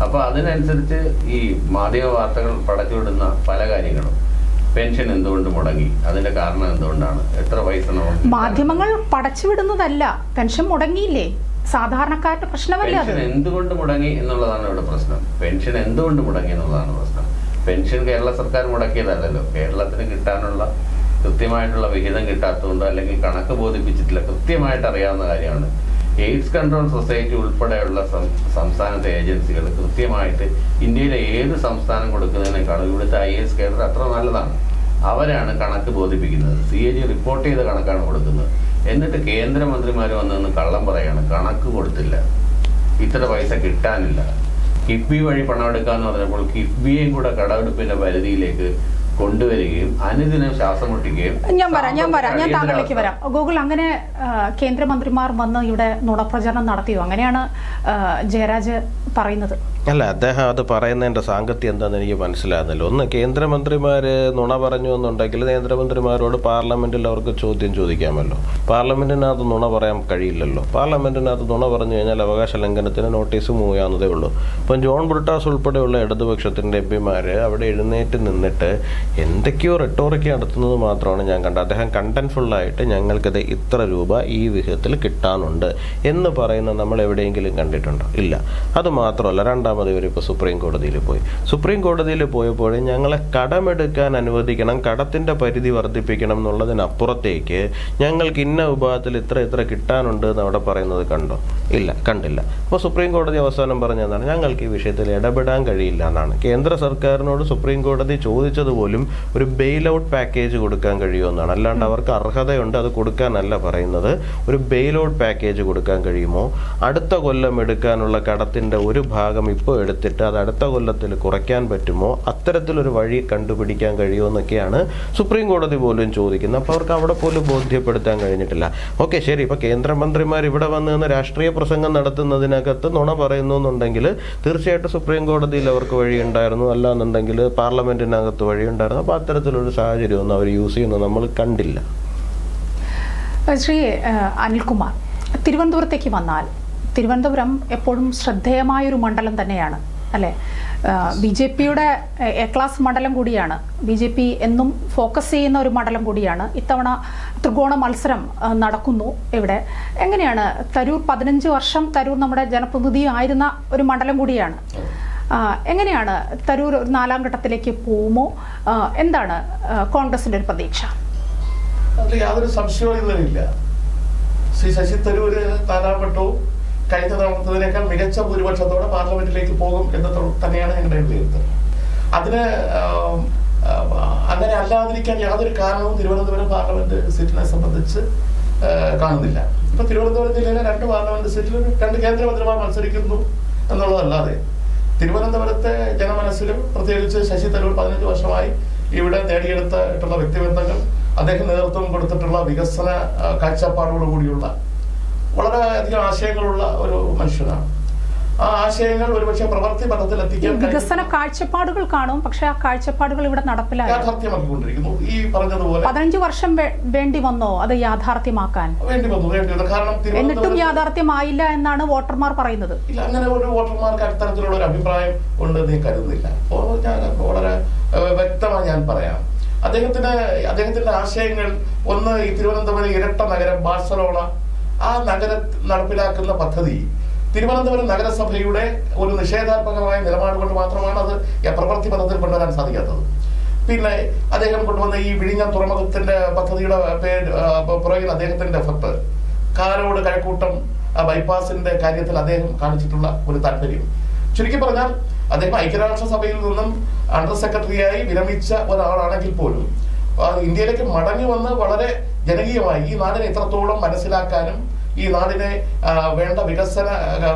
അപ്പോൾ അതിനനുസരിച്ച് ഈ മാധ്യമ വാർത്തകൾ പടച്ചുവിടുന്ന പല കാര്യങ്ങളും, പെൻഷൻ എന്തുകൊണ്ട് മുടങ്ങി, അതിന്റെ കാരണം എന്തുകൊണ്ടാണ്, എത്ര പൈസ മാധ്യമങ്ങൾ പടച്ചുവിടുന്നതല്ല, പെൻഷൻ മുടങ്ങിയില്ലേ, സാധാരണക്കാരുടെ പ്രശ്നമല്ല. പെൻഷൻ എന്തുകൊണ്ട് മുടങ്ങി എന്നുള്ളതാണ് ഇവിടെ പ്രശ്നം. പെൻഷൻ എന്തുകൊണ്ട് മുടങ്ങി എന്നുള്ളതാണ് പ്രശ്നം. പെൻഷൻ കേരള സർക്കാർ മുടക്കിയതല്ലല്ലോ. കേരളത്തിന് കിട്ടാനുള്ള കൃത്യമായിട്ടുള്ള വിഹിതം കിട്ടാത്തതുകൊണ്ട് അല്ലെങ്കിൽ കണക്ക് ബോധിപ്പിച്ചിട്ടില്ല, കൃത്യമായിട്ട് അറിയാവുന്ന കാര്യമാണ്. എയ്ഡ്സ് കൺട്രോൾ സൊസൈറ്റി ഉൾപ്പെടെയുള്ള സംസ്ഥാനത്തെ ഏജൻസികൾ കൃത്യമായിട്ട് ഇന്ത്യയിലെ ഏത് സംസ്ഥാനം കൊടുക്കുന്നതിനേക്കാളും ഇവിടുത്തെ IAS കേഡർ അത്ര നല്ലതാണ്. അവരാണ് കണക്ക് ബോധിപ്പിക്കുന്നത്. CAG റിപ്പോർട്ട് ചെയ്ത കണക്കാണ് കൊടുക്കുന്നത്. എന്നിട്ട് കേന്ദ്രമന്ത്രിമാർ വന്നു കള്ളം പറയാണ്, കണക്ക് കൊടുത്തില്ല, ഇത്ര പൈസ കിട്ടാനില്ല. കിഫ്ബി വഴി പണം എടുക്കാന്ന് പറഞ്ഞപ്പോൾ കിഫ്ബിയെയും കൂടെ കടമെടുപ്പിന്റെ പരിധിയിലേക്ക് കൊണ്ടുവരികയും അനുദിനം ശ്വാസം മുട്ടിക്കുകയും. ഞാൻ താങ്കളിലേക്ക് വരാം. ഗൂഗിൾ അങ്ങനെ കേന്ദ്രമന്ത്രിമാർ വന്ന് ഇവിടെ നുണപ്രചരണം നടത്തിയോ? അങ്ങനെയാണ് ജയരാജ് പറയുന്നത്. അല്ല, അദ്ദേഹം അത് പറയുന്നതിൻ്റെ സാങ്കത്യം എന്താണെന്ന് എനിക്ക് മനസ്സിലാകുന്നില്ല. ഒന്ന്, കേന്ദ്രമന്ത്രിമാർ നുണ പറഞ്ഞു എന്നുണ്ടെങ്കിൽ കേന്ദ്രമന്ത്രിമാരോട് പാർലമെൻറ്റിൽ അവർക്ക് ചോദ്യം ചോദിക്കാമല്ലോ. പാർലമെൻറ്റിനകത്ത് നുണ പറയാൻ കഴിയില്ലല്ലോ. പാർലമെൻറ്റിനകത്ത് നുണ പറഞ്ഞു കഴിഞ്ഞാൽ അവകാശ ലംഘനത്തിന് നോട്ടീസ് മൂവ് ചെയ്യാവുന്നതേ ഉള്ളൂ. ഇപ്പം ജോൺ ബ്രിട്ടാസ് ഉൾപ്പെടെയുള്ള ഇടതുപക്ഷത്തിൻ്റെ MP അവിടെ എഴുന്നേറ്റ് നിന്നിട്ട് എന്തൊക്കെയോ റെട്ടോറിക്ക് നടത്തുന്നത് മാത്രമാണ് ഞാൻ കണ്ടത്. അദ്ദേഹം കണ്ടൻഫുള്ളായിട്ട് ഞങ്ങൾക്കത് ഇത്ര രൂപ ഈ വിഹിതത്തിൽ കിട്ടാനുണ്ട് എന്ന് പറയുന്നത് നമ്മൾ എവിടെയെങ്കിലും കണ്ടിട്ടുണ്ടോ? ഇല്ല. അത് മാത്രമല്ല, രണ്ടാമത്തെ രണ്ടാമത് ഇവരിപ്പോൾ സുപ്രീം കോടതിയിൽ പോയി. സുപ്രീം കോടതിയിൽ പോയപ്പോൾ ഞങ്ങളെ കടമെടുക്കാൻ അനുവദിക്കണം, കടത്തിൻ്റെ പരിധി വർദ്ധിപ്പിക്കണം എന്നുള്ളതിനപ്പുറത്തേക്ക് ഞങ്ങൾക്ക് ഇന്ന വിഭാഗത്തിൽ ഇത്ര കിട്ടാനുണ്ട് എന്ന് അവിടെ പറയുന്നത് കണ്ടോ? ഇല്ല, കണ്ടില്ല. അപ്പോൾ സുപ്രീം കോടതി അവസാനം പറഞ്ഞതാണ് ഞങ്ങൾക്ക് ഈ വിഷയത്തിൽ ഇടപെടാൻ കഴിയില്ല എന്നാണ്. കേന്ദ്ര സർക്കാരിനോട് സുപ്രീം കോടതി ചോദിച്ചതുപോലും ഒരു ബെയിൽ ഔട്ട് പാക്കേജ് കൊടുക്കാൻ കഴിയുമെന്നാണ്. അല്ലാണ്ട് അവർക്ക് അർഹതയുണ്ട് അത് കൊടുക്കാനല്ല പറയുന്നത്. ഒരു ബെയിൽ ഔട്ട് പാക്കേജ് കൊടുക്കാൻ കഴിയുമോ? അടുത്ത കൊല്ലം എടുക്കാനുള്ള കടത്തിൻ്റെ ഒരു ഭാഗം ഇപ്പോൾ എടുത്തിട്ട് അത് അടുത്ത കൊല്ലത്തിൽ കുറയ്ക്കാൻ പറ്റുമോ? അത്തരത്തിലൊരു വഴി കണ്ടുപിടിക്കാൻ കഴിയുമോ എന്നൊക്കെയാണ് സുപ്രീം കോടതി പോലും ചോദിക്കുന്നത്. അപ്പോൾ അവർക്ക് അവിടെ പോലും ബോധ്യപ്പെടുത്താൻ കഴിഞ്ഞിട്ടില്ല. ഓക്കെ, ശരി, ഇപ്പോൾ കേന്ദ്രമന്ത്രിമാർ ഇവിടെ വന്ന് നിന്ന് രാഷ്ട്രീയ പ്രസംഗം നടത്തുന്നതിനകത്ത് നുണ പറയുന്നു എന്നുണ്ടെങ്കിൽ തീർച്ചയായിട്ടും സുപ്രീം കോടതിയിൽ അവർക്ക് വഴിയുണ്ടായിരുന്നു, അല്ലാന്നുണ്ടെങ്കിൽ പാർലമെന്റിനകത്ത് വഴിയുണ്ടായിരുന്നു. അപ്പോൾ അത്തരത്തിലൊരു സാഹചര്യമൊന്നും അവർ യൂസ് ചെയ്യുന്നത് നമ്മൾ കണ്ടില്ല. ശ്രീ അനിൽകുമാർ, തിരുവനന്തപുരത്തേക്ക് വന്നാൽ തിരുവനന്തപുരം എപ്പോഴും ശ്രദ്ധേയമായൊരു മണ്ഡലം തന്നെയാണ് അല്ലേ? BJPയുടെ എ ക്ലാസ് മണ്ഡലം കൂടിയാണ്. BJP എന്നും ഫോക്കസ് ചെയ്യുന്ന ഒരു മണ്ഡലം കൂടിയാണ്. ഇത്തവണ ത്രികോണ മത്സരം നടക്കുന്നു ഇവിടെ. എങ്ങനെയാണ് തരൂർ 15 വർഷം തരൂർ നമ്മുടെ ജനപ്രതിനിധി ആയിരുന്ന ഒരു മണ്ഡലം കൂടിയാണ്. എങ്ങനെയാണ് തരൂർ 4ാം ഘട്ടത്തിലേക്ക് പോകുമോ? എന്താണ് കോൺഗ്രസിന്റെ ഒരു പ്രതീക്ഷ? അതിൽ യാതൊരു സംശയവും ഇതിലില്ല. ശ്രീ ശശി തരൂര് 4ാം ഘട്ടവും കഴിഞ്ഞ തവണത്തേതിനേക്കാൾ മികച്ച ഭൂരിപക്ഷത്തോടെ പാർലമെന്റിലേക്ക് പോകും എന്ന് തന്നെയാണ് ഞങ്ങളുടെ വിലയിരുത്തൽ. അതിന് അങ്ങനെ അല്ലാതിരിക്കാൻ യാതൊരു കാരണവും തിരുവനന്തപുരം പാർലമെന്റ് സീറ്റിനെ സംബന്ധിച്ച് കാണുന്നില്ല. ഇപ്പൊ തിരുവനന്തപുരം ജില്ലയിലെ 2 പാർലമെന്റ് സീറ്റിൽ 2 കേന്ദ്രമന്ത്രിമാർ മത്സരിക്കുന്നു എന്നുള്ളതല്ലാതെ തിരുവനന്തപുരത്തെ ജനമനസ്സിലും പ്രത്യേകിച്ച് ശശി തരൂർ 15 വർഷമായി ഇവിടെ നേടിയെടുത്തിട്ടുള്ള വ്യക്തിബന്ധങ്ങൾ, അദ്ദേഹം നേതൃത്വം കൊടുത്തിട്ടുള്ള വികസന കാഴ്ചപ്പാടോടുകൂടിയുള്ള വളരെയധികം ആശയങ്ങളുള്ള ഒരു മനുഷ്യനാണ്. ആ ആശയങ്ങൾ ഒരുപക്ഷെ പ്രവൃത്തി പദത്തിൽ എത്തിക്കാൻ വികസന കാഴ്ചപ്പാടുകൾ കാണും, പക്ഷെ ആ കാഴ്ചപ്പാടുകൾ ഇവിടെ യാഥാർത്ഥ്യമാക്കിക്കൊണ്ടിരിക്കുന്നു. ഈ പറഞ്ഞതുപോലെ 15 വർഷം വേണ്ടി വന്നോ അത് യാഥാർത്ഥ്യമാക്കാൻ? വേണ്ടി വന്നു. കാരണം എന്നിട്ടും യാഥാർത്ഥ്യമായില്ല എന്നാണ് വോട്ടർമാർ പറയുന്നത്. ഇല്ല, അങ്ങനെ ഒരു വോട്ടർമാർക്ക് അത്തരത്തിലുള്ള ഒരു അഭിപ്രായം ഉണ്ടെന്ന് ഞാൻ കരുതുന്നില്ല. ഞാൻ വളരെ വ്യക്തമായി ഞാൻ പറയാം. അദ്ദേഹത്തിന്റെ ആശയങ്ങൾ ഒന്ന്, ഈ തിരുവനന്തപുരം ഇരട്ട നഗരം ബാഴ്സലോണ, ആ നഗരം നടപ്പിലാക്കുന്ന പദ്ധതി തിരുവനന്തപുരം നഗരസഭയുടെ ഒരു നിഷേധാത്മകമായ നിലപാട് കൊണ്ട് മാത്രമാണ് അത് പ്രവൃത്തി പദത്തിൽ കൊണ്ടുവരാൻ സാധിക്കാത്തത്. പിന്നെ അദ്ദേഹം കൊണ്ടുവന്ന ഈ വിഴിഞ്ഞ തുറമുഖത്തിന്റെ പദ്ധതിയുടെ പുറകിൽ അദ്ദേഹത്തിന്റെ എഫർട്ട്, കാരോട് കഴക്കൂട്ടം ബൈപ്പാസിന്റെ കാര്യത്തിൽ അദ്ദേഹം കാണിച്ചിട്ടുള്ള ഒരു താല്പര്യം, ചുരുക്കി പറഞ്ഞാൽ അദ്ദേഹം ഐക്യരാഷ്ട്രസഭയിൽ നിന്നും അണ്ടർ സെക്രട്ടറിയായി വിരമിച്ച ഒരാളാണെങ്കിൽ പോലും ഇന്ത്യയിലേക്ക് മടങ്ങി വന്ന് വളരെ ജനകീയമായി ഈ നാടിനെ എത്രത്തോളം മനസ്സിലാക്കാനും ഈ നാടിനെ വേണ്ട വികസന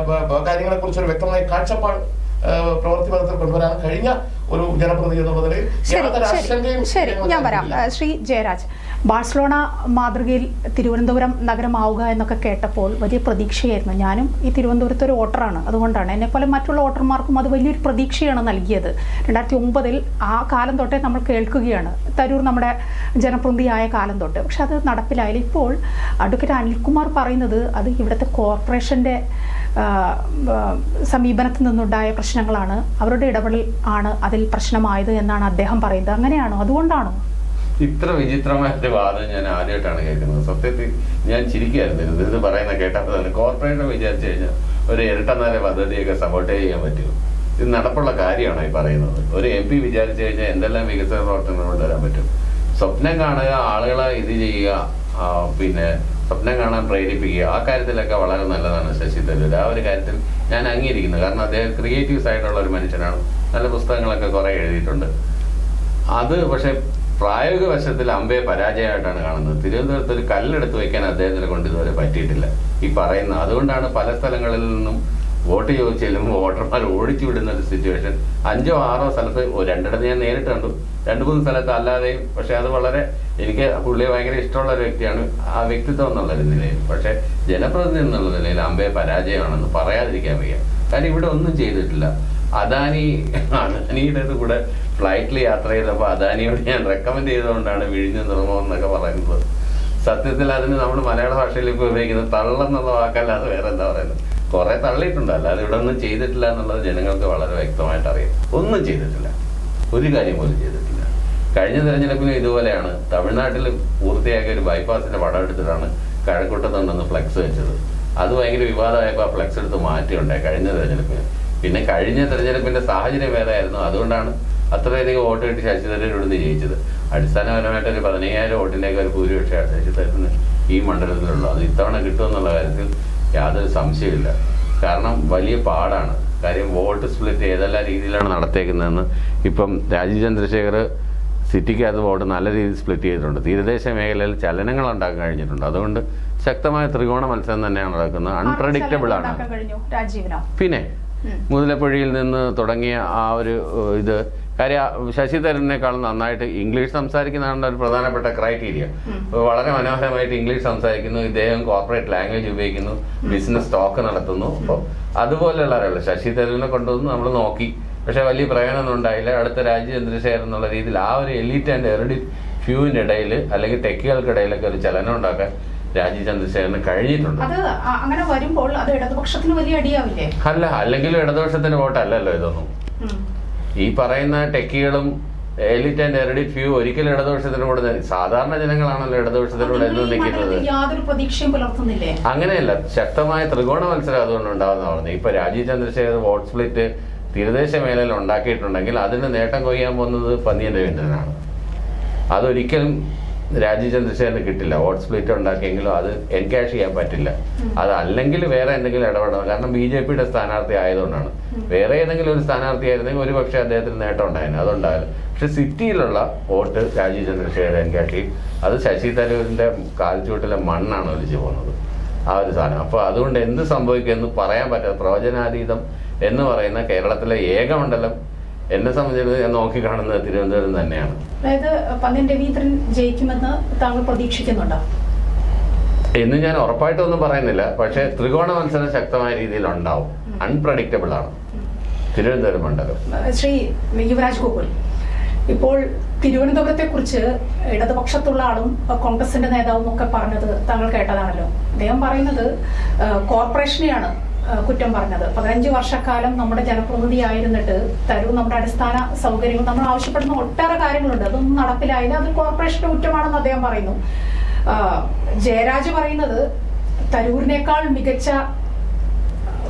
കാര്യങ്ങളെ കുറിച്ച് ഒരു വ്യക്തമായ കാഴ്ചപ്പാട് പ്രവൃത്തി പദത്തിൽ കൊണ്ടുവരാൻ കഴിഞ്ഞ ഒരു ജനപ്രതിനിധി എന്നുള്ളതിൽ ശരി, ഞാൻ വരാം. ശ്രീ ജയരാജ്, ബാഴ്സലോണ മാതൃകയിൽ തിരുവനന്തപുരം നഗരമാവുക എന്നൊക്കെ കേട്ടപ്പോൾ വലിയ പ്രതീക്ഷയായിരുന്നു. ഞാനും ഈ തിരുവനന്തപുരത്ത് ഒരു വോട്ടറാണ്, അതുകൊണ്ടാണ് എന്നെപ്പോലെ മറ്റുള്ള വോട്ടർമാർക്കും അത് വലിയൊരു പ്രതീക്ഷയാണ് നൽകിയത്. 2009 ആ കാലം തൊട്ടേ നമ്മൾ കേൾക്കുകയാണ്, തരൂർ നമ്മുടെ ജനപ്രതിനിധിയായ കാലം തൊട്ട്. പക്ഷെ അത് നടപ്പിലായില്ല. ഇപ്പോൾ അഡ്വക്കേറ്റ് അനിൽകുമാർ പറയുന്നത് അത് ഇവിടുത്തെ കോർപ്പറേഷന്റെ സമീപനത്തിൽ നിന്നുണ്ടായ പ്രശ്നങ്ങളാണ്, അവരുടെ ഇടപെടൽ ആണ് അതിൽ പ്രശ്നമായത് എന്നാണ് അദ്ദേഹം പറയുന്നത്. അങ്ങനെയാണോ? അതുകൊണ്ടാണോ? ഇത്ര വിചിത്രമായ ഒരു വാദം ഞാൻ ആദ്യമായിട്ടാണ് കേൾക്കുന്നത്. സത്യത്തിൽ ഞാൻ ചിരിക്കുകയായിരുന്നു ഇത് പറയുന്ന കേട്ടപ്പോൾ തന്നെ. കോർപ്പറേഷൻ വിചാരിച്ചു കഴിഞ്ഞാൽ ഒരു ഇരട്ടനാല പദ്ധതിയൊക്കെ സപ്പോർട്ട് ചെയ്യാൻ പറ്റുമോ? ഇത് നടപ്പുള്ള കാര്യമാണോ ഈ പറയുന്നത്? ഒരു MP വിചാരിച്ചു കഴിഞ്ഞാൽ എന്തെല്ലാം വികസന പ്രവർത്തനങ്ങൾ കൊണ്ടുവരാൻ പറ്റും? സ്വപ്നം കാണുക, ആളുകളെ ഇത് ചെയ്യുക, പിന്നെ സ്വപ്നം കാണാൻ പ്രേരിപ്പിക്കുക, ആ കാര്യത്തിലൊക്കെ വളരെ നല്ലതാണ് ശശി തരൂർ. ആ ഒരു കാര്യത്തിൽ ഞാൻ അംഗീകരിക്കുന്നു. കാരണം അദ്ദേഹം ക്രിയേറ്റീവ്സ് ആയിട്ടുള്ള ഒരു മനുഷ്യനാണ്. നല്ല പുസ്തകങ്ങളൊക്കെ കുറെ എഴുതിയിട്ടുണ്ട്. അത് പക്ഷെ പ്രായോഗിക വശത്തിൽ അമ്പേ പരാജയമായിട്ടാണ് കാണുന്നത്. തിരുവനന്തപുരത്ത് ഒരു കല്ലെടുത്ത് വെക്കാൻ അദ്ദേഹത്തിനെ കൊണ്ട് ഇതുവരെ പറ്റിയിട്ടില്ല ഈ പറയുന്ന. അതുകൊണ്ടാണ് പല സ്ഥലങ്ങളിൽ നിന്നും വോട്ട് ചോദിച്ചു ചെല്ലുമ്പോൾ വോട്ടർമാർ ഓടിച്ചു വിടുന്ന ഒരു സിറ്റുവേഷൻ. 5ഓ 6ഓ സ്ഥലത്ത്, 2 ഞാൻ നേരിട്ട് കണ്ടു, 2-3 സ്ഥലത്ത് അല്ലാതെയും. പക്ഷെ അത് വളരെ, എനിക്ക് പുള്ളിയെ ഭയങ്കര ഇഷ്ടമുള്ള ഒരു വ്യക്തിയാണ്, ആ വ്യക്തിത്വം എന്നുള്ള നിലയിൽ. പക്ഷെ ജനപ്രതിനിധി എന്നുള്ള നിലയിൽ അമ്പേ പരാജയമാണെന്ന് പറയാതിരിക്കാൻ വയ്യ. കാര്യം ഇവിടെ ഒന്നും ചെയ്തിട്ടില്ല. അദാനിയുടെ കൂടെ ഫ്ലൈറ്റിൽ യാത്ര ചെയ്തപ്പോൾ അദാനിയോട് ഞാൻ റെക്കമെൻഡ് ചെയ്തുകൊണ്ടാണ് വിഴിഞ്ഞ തുറമുഖം എന്നൊക്കെ പറയുന്നത്. സത്യത്തിൽ അതിന് നമ്മൾ മലയാള ഭാഷയിൽ ഇപ്പോൾ ഉപയോഗിക്കുന്നത് തള്ളെന്നുള്ള വാക്കല്ലാതെ വേറെ എന്താ പറയുന്നത്? കുറെ തള്ളിയിട്ടുണ്ട്, അല്ലാതെ ഇവിടെ ഒന്നും ചെയ്തിട്ടില്ല എന്നുള്ളത് ജനങ്ങൾക്ക് വളരെ വ്യക്തമായിട്ട് അറിയാം. ഒന്നും ചെയ്തിട്ടില്ല, ഒരു കാര്യം പോലും ചെയ്തിട്ടില്ല. കഴിഞ്ഞ തെരഞ്ഞെടുപ്പിലും ഇതുപോലെയാണ്. തമിഴ്നാട്ടിൽ പൂർത്തിയാക്കിയ ഒരു ബൈപ്പാസിന്റെ പടം എടുത്തിട്ടാണ് കഴക്കൂട്ടത്തുണ്ടെന്ന് ഫ്ലെക്സ് വെച്ചത്. അത് ഭയങ്കര വിവാദമായപ്പോൾ ആ ഫ്ലെക്സ് എടുത്ത് മാറ്റിയുണ്ടായി കഴിഞ്ഞ തെരഞ്ഞെടുപ്പിന്. പിന്നെ കഴിഞ്ഞ തെരഞ്ഞെടുപ്പിന്റെ സാഹചര്യം വേറെ ആയിരുന്നു. അതുകൊണ്ടാണ് അത്രയധികം വോട്ട് കിട്ടി ശശി തരൂർ ഇവിടുന്ന് ജയിച്ചത്. അടിസ്ഥാനപരമായിട്ട് ഒരു 15,000 വോട്ടിലേക്ക് ഒരു ഭൂരിപക്ഷമാണ് ശശി തരൂരിന് ഈ മണ്ഡലത്തിലുള്ളൂ. അത് ഇത്തവണ കിട്ടുമെന്നുള്ള കാര്യത്തിൽ യാതൊരു സംശയമില്ല. കാരണം വലിയ പാടാണ്. കാര്യം വോട്ട് സ്പ്ലിറ്റ് ഏതെല്ലാം രീതിയിലാണ് നടത്തിയേക്കുന്നതെന്ന് ഇപ്പം രാജീവ് ചന്ദ്രശേഖർ സിറ്റിക്കകത്ത് വോട്ട് നല്ല രീതിയിൽ സ്പ്ലിറ്റ് ചെയ്തിട്ടുണ്ട്. തീരദേശ മേഖലയിൽ ചലനങ്ങൾ ഉണ്ടാക്കാൻ കഴിഞ്ഞിട്ടുണ്ട്. അതുകൊണ്ട് ശക്തമായ ത്രികോണ മത്സരം തന്നെയാണ് നടക്കുന്നത്. അൺപ്രഡിക്റ്റബിൾ ആണ്. പിന്നെ മുതലപ്പുഴയിൽ നിന്ന് തുടങ്ങിയ ആ ഒരു ഇത് കാര്യം ശശി തരൂരിനേക്കാളും നന്നായിട്ട് ഇംഗ്ലീഷ് സംസാരിക്കുന്നതാണ് ഒരു പ്രധാനപ്പെട്ട ക്രൈറ്റീരിയ. വളരെ മനോഹരമായിട്ട് ഇംഗ്ലീഷ് സംസാരിക്കുന്നു, ഇദ്ദേഹം കോർപ്പറേറ്റ് ലാംഗ്വേജ് ഉപയോഗിക്കുന്നു, ബിസിനസ് ടോക്ക് നടത്തുന്നു. അപ്പോൾ അതുപോലെയുള്ള ആളുകൾ ശശി തരൂരിനെ കൊണ്ടുവന്ന് നമ്മൾ നോക്കി, പക്ഷെ വലിയ പ്രയോജനമൊന്നും ഉണ്ടായില്ല. അടുത്ത രാജീവ് ചന്ദ്രശേഖരൻ എന്നുള്ള രീതിയിൽ ആ ഒരു എലീറ്റ് ആൻഡ് എറിഡിറ്റ് ഫ്യൂവിൻ്റെ ഇടയിൽ അല്ലെങ്കിൽ ടെക്കുകൾക്കിടയിലൊക്കെ ഒരു ചലനം ഉണ്ടാക്കാൻ രാജീവ് ചന്ദ്രശേഖരന് കഴിഞ്ഞിട്ടുണ്ട്. അങ്ങനെ വരുമ്പോൾ അത് ഇടതുപക്ഷത്തിന് വലിയ അടിയാവില്ലേ? അല്ല, അല്ലെങ്കിലും ഇടതുപക്ഷത്തിന്റെ വോട്ടല്ലല്ലോ ഇതൊന്നും. ഈ പറയുന്ന ടെക്കികളും എലിറ്റ് ആൻഡ് എറിഡിറ്റ് ഫ്യൂ ഒരിക്കലും ഇടതുപക്ഷത്തിന് കൂടെ സാധാരണ ജനങ്ങളാണല്ലോ ഇടതുപക്ഷത്തിലൂടെ എന്ന് നിൽക്കുന്നത്. യാതൊരു പ്രതീക്ഷയും പുലർത്തുന്നില്ലേ? അങ്ങനെയല്ല, ശക്തമായ ത്രികോണ മത്സരം അതുകൊണ്ട് ഉണ്ടാവുന്ന പറഞ്ഞത്. ഇപ്പൊ രാജീവ് ചന്ദ്രശേഖർ വോട്ട് സ്പ്ലിറ്റ് തീരദേശ മേഖലയിൽ ഉണ്ടാക്കിയിട്ടുണ്ടെങ്കിൽ അതിന് നേട്ടം കൊയ്യാൻ പോകുന്നത് പന്നിയൻ രവീന്ദ്രനാണ്. അതൊരിക്കലും രാജീവ് ചന്ദ്രശേഖരന് കിട്ടില്ല. വോട്ട് സ്പ്ലിറ്റ് ഉണ്ടാക്കിയെങ്കിലും അത് എൻകാഷ് ചെയ്യാൻ പറ്റില്ല. അതല്ലെങ്കിൽ വേറെ എന്തെങ്കിലും ഇടപെടണം. കാരണം BJPയുടെ സ്ഥാനാർത്ഥി ആയതുകൊണ്ടാണ്. വേറെ ഏതെങ്കിലും ഒരു സ്ഥാനാർത്ഥി ആയിരുന്നെങ്കിൽ ഒരു പക്ഷേ അദ്ദേഹത്തിന് നേട്ടം ഉണ്ടായിരുന്നു, അതുണ്ടായാലും. പക്ഷെ സിറ്റിയിലുള്ള വോട്ട് രാജീവ് ചന്ദ്രശേഖരൻ എൻകാഷ് ചെയ്യും. അത് ശശി തരൂരിന്റെ കാൽച്ചുവട്ടിലെ മണ്ണാണ് ഒലിച്ചു പോകുന്നത്, ആ ഒരു സാധനം. അപ്പോൾ അതുകൊണ്ട് എന്ത് സംഭവിക്കുമെന്ന് പറയാൻ പറ്റാത്ത പ്രവചനാതീതം എന്ന് പറയുന്ന കേരളത്തിലെ ഏക മണ്ഡലം എന്നെ സംബന്ധിച്ചിടത്തോളം ഞാൻ നോക്കിക്കാണുന്നത് തിരുവനന്തപുരം തന്നെയാണ്. അതായത് പന്നിയൻ രവീന്ദ്രൻ ജയിക്കുമെന്ന് താങ്കൾ പ്രതീക്ഷിക്കുന്നുണ്ടോ എന്ന് ഞാൻ ഉറപ്പായിട്ടൊന്നും പറയുന്നില്ല. പക്ഷേ ത്രികോണ മത്സരം ശക്തമായ രീതിയിൽ ഉണ്ടാവും. അൺപ്രഡിക്റ്റബിൾ ആണ് തിരുവനന്തപുരം മണ്ഡലം. ശ്രീ യുവരാജ് ഗോകുൽ, ഇപ്പോൾ തിരുവനന്തപുരത്തെ കുറിച്ച് ഇടതുപക്ഷത്തുള്ള ആളും കോൺഗ്രസിന്റെ നേതാവും ഒക്കെ പറഞ്ഞത് താങ്കൾ കേട്ടതാണല്ലോ. അദ്ദേഹം പറയുന്നത് കോർപ്പറേഷനെയാണ് കുറ്റം പറഞ്ഞത്. 15 വർഷക്കാലം നമ്മുടെ ജനപ്രതിനിധിയായിരുന്നിട്ട് തരൂർ നമ്മുടെ അടിസ്ഥാന സൗകര്യങ്ങൾ നമ്മൾ ആവശ്യപ്പെടുന്ന ഒട്ടേറെ കാര്യങ്ങളുണ്ട്, അതൊന്നും നടപ്പിലായില്ല, അത് കോർപ്പറേഷന്റെ കുറ്റമാണെന്ന് അദ്ദേഹം പറയുന്നു. ജയരാജ് പറയുന്നത് തരൂരിനേക്കാൾ മികച്ച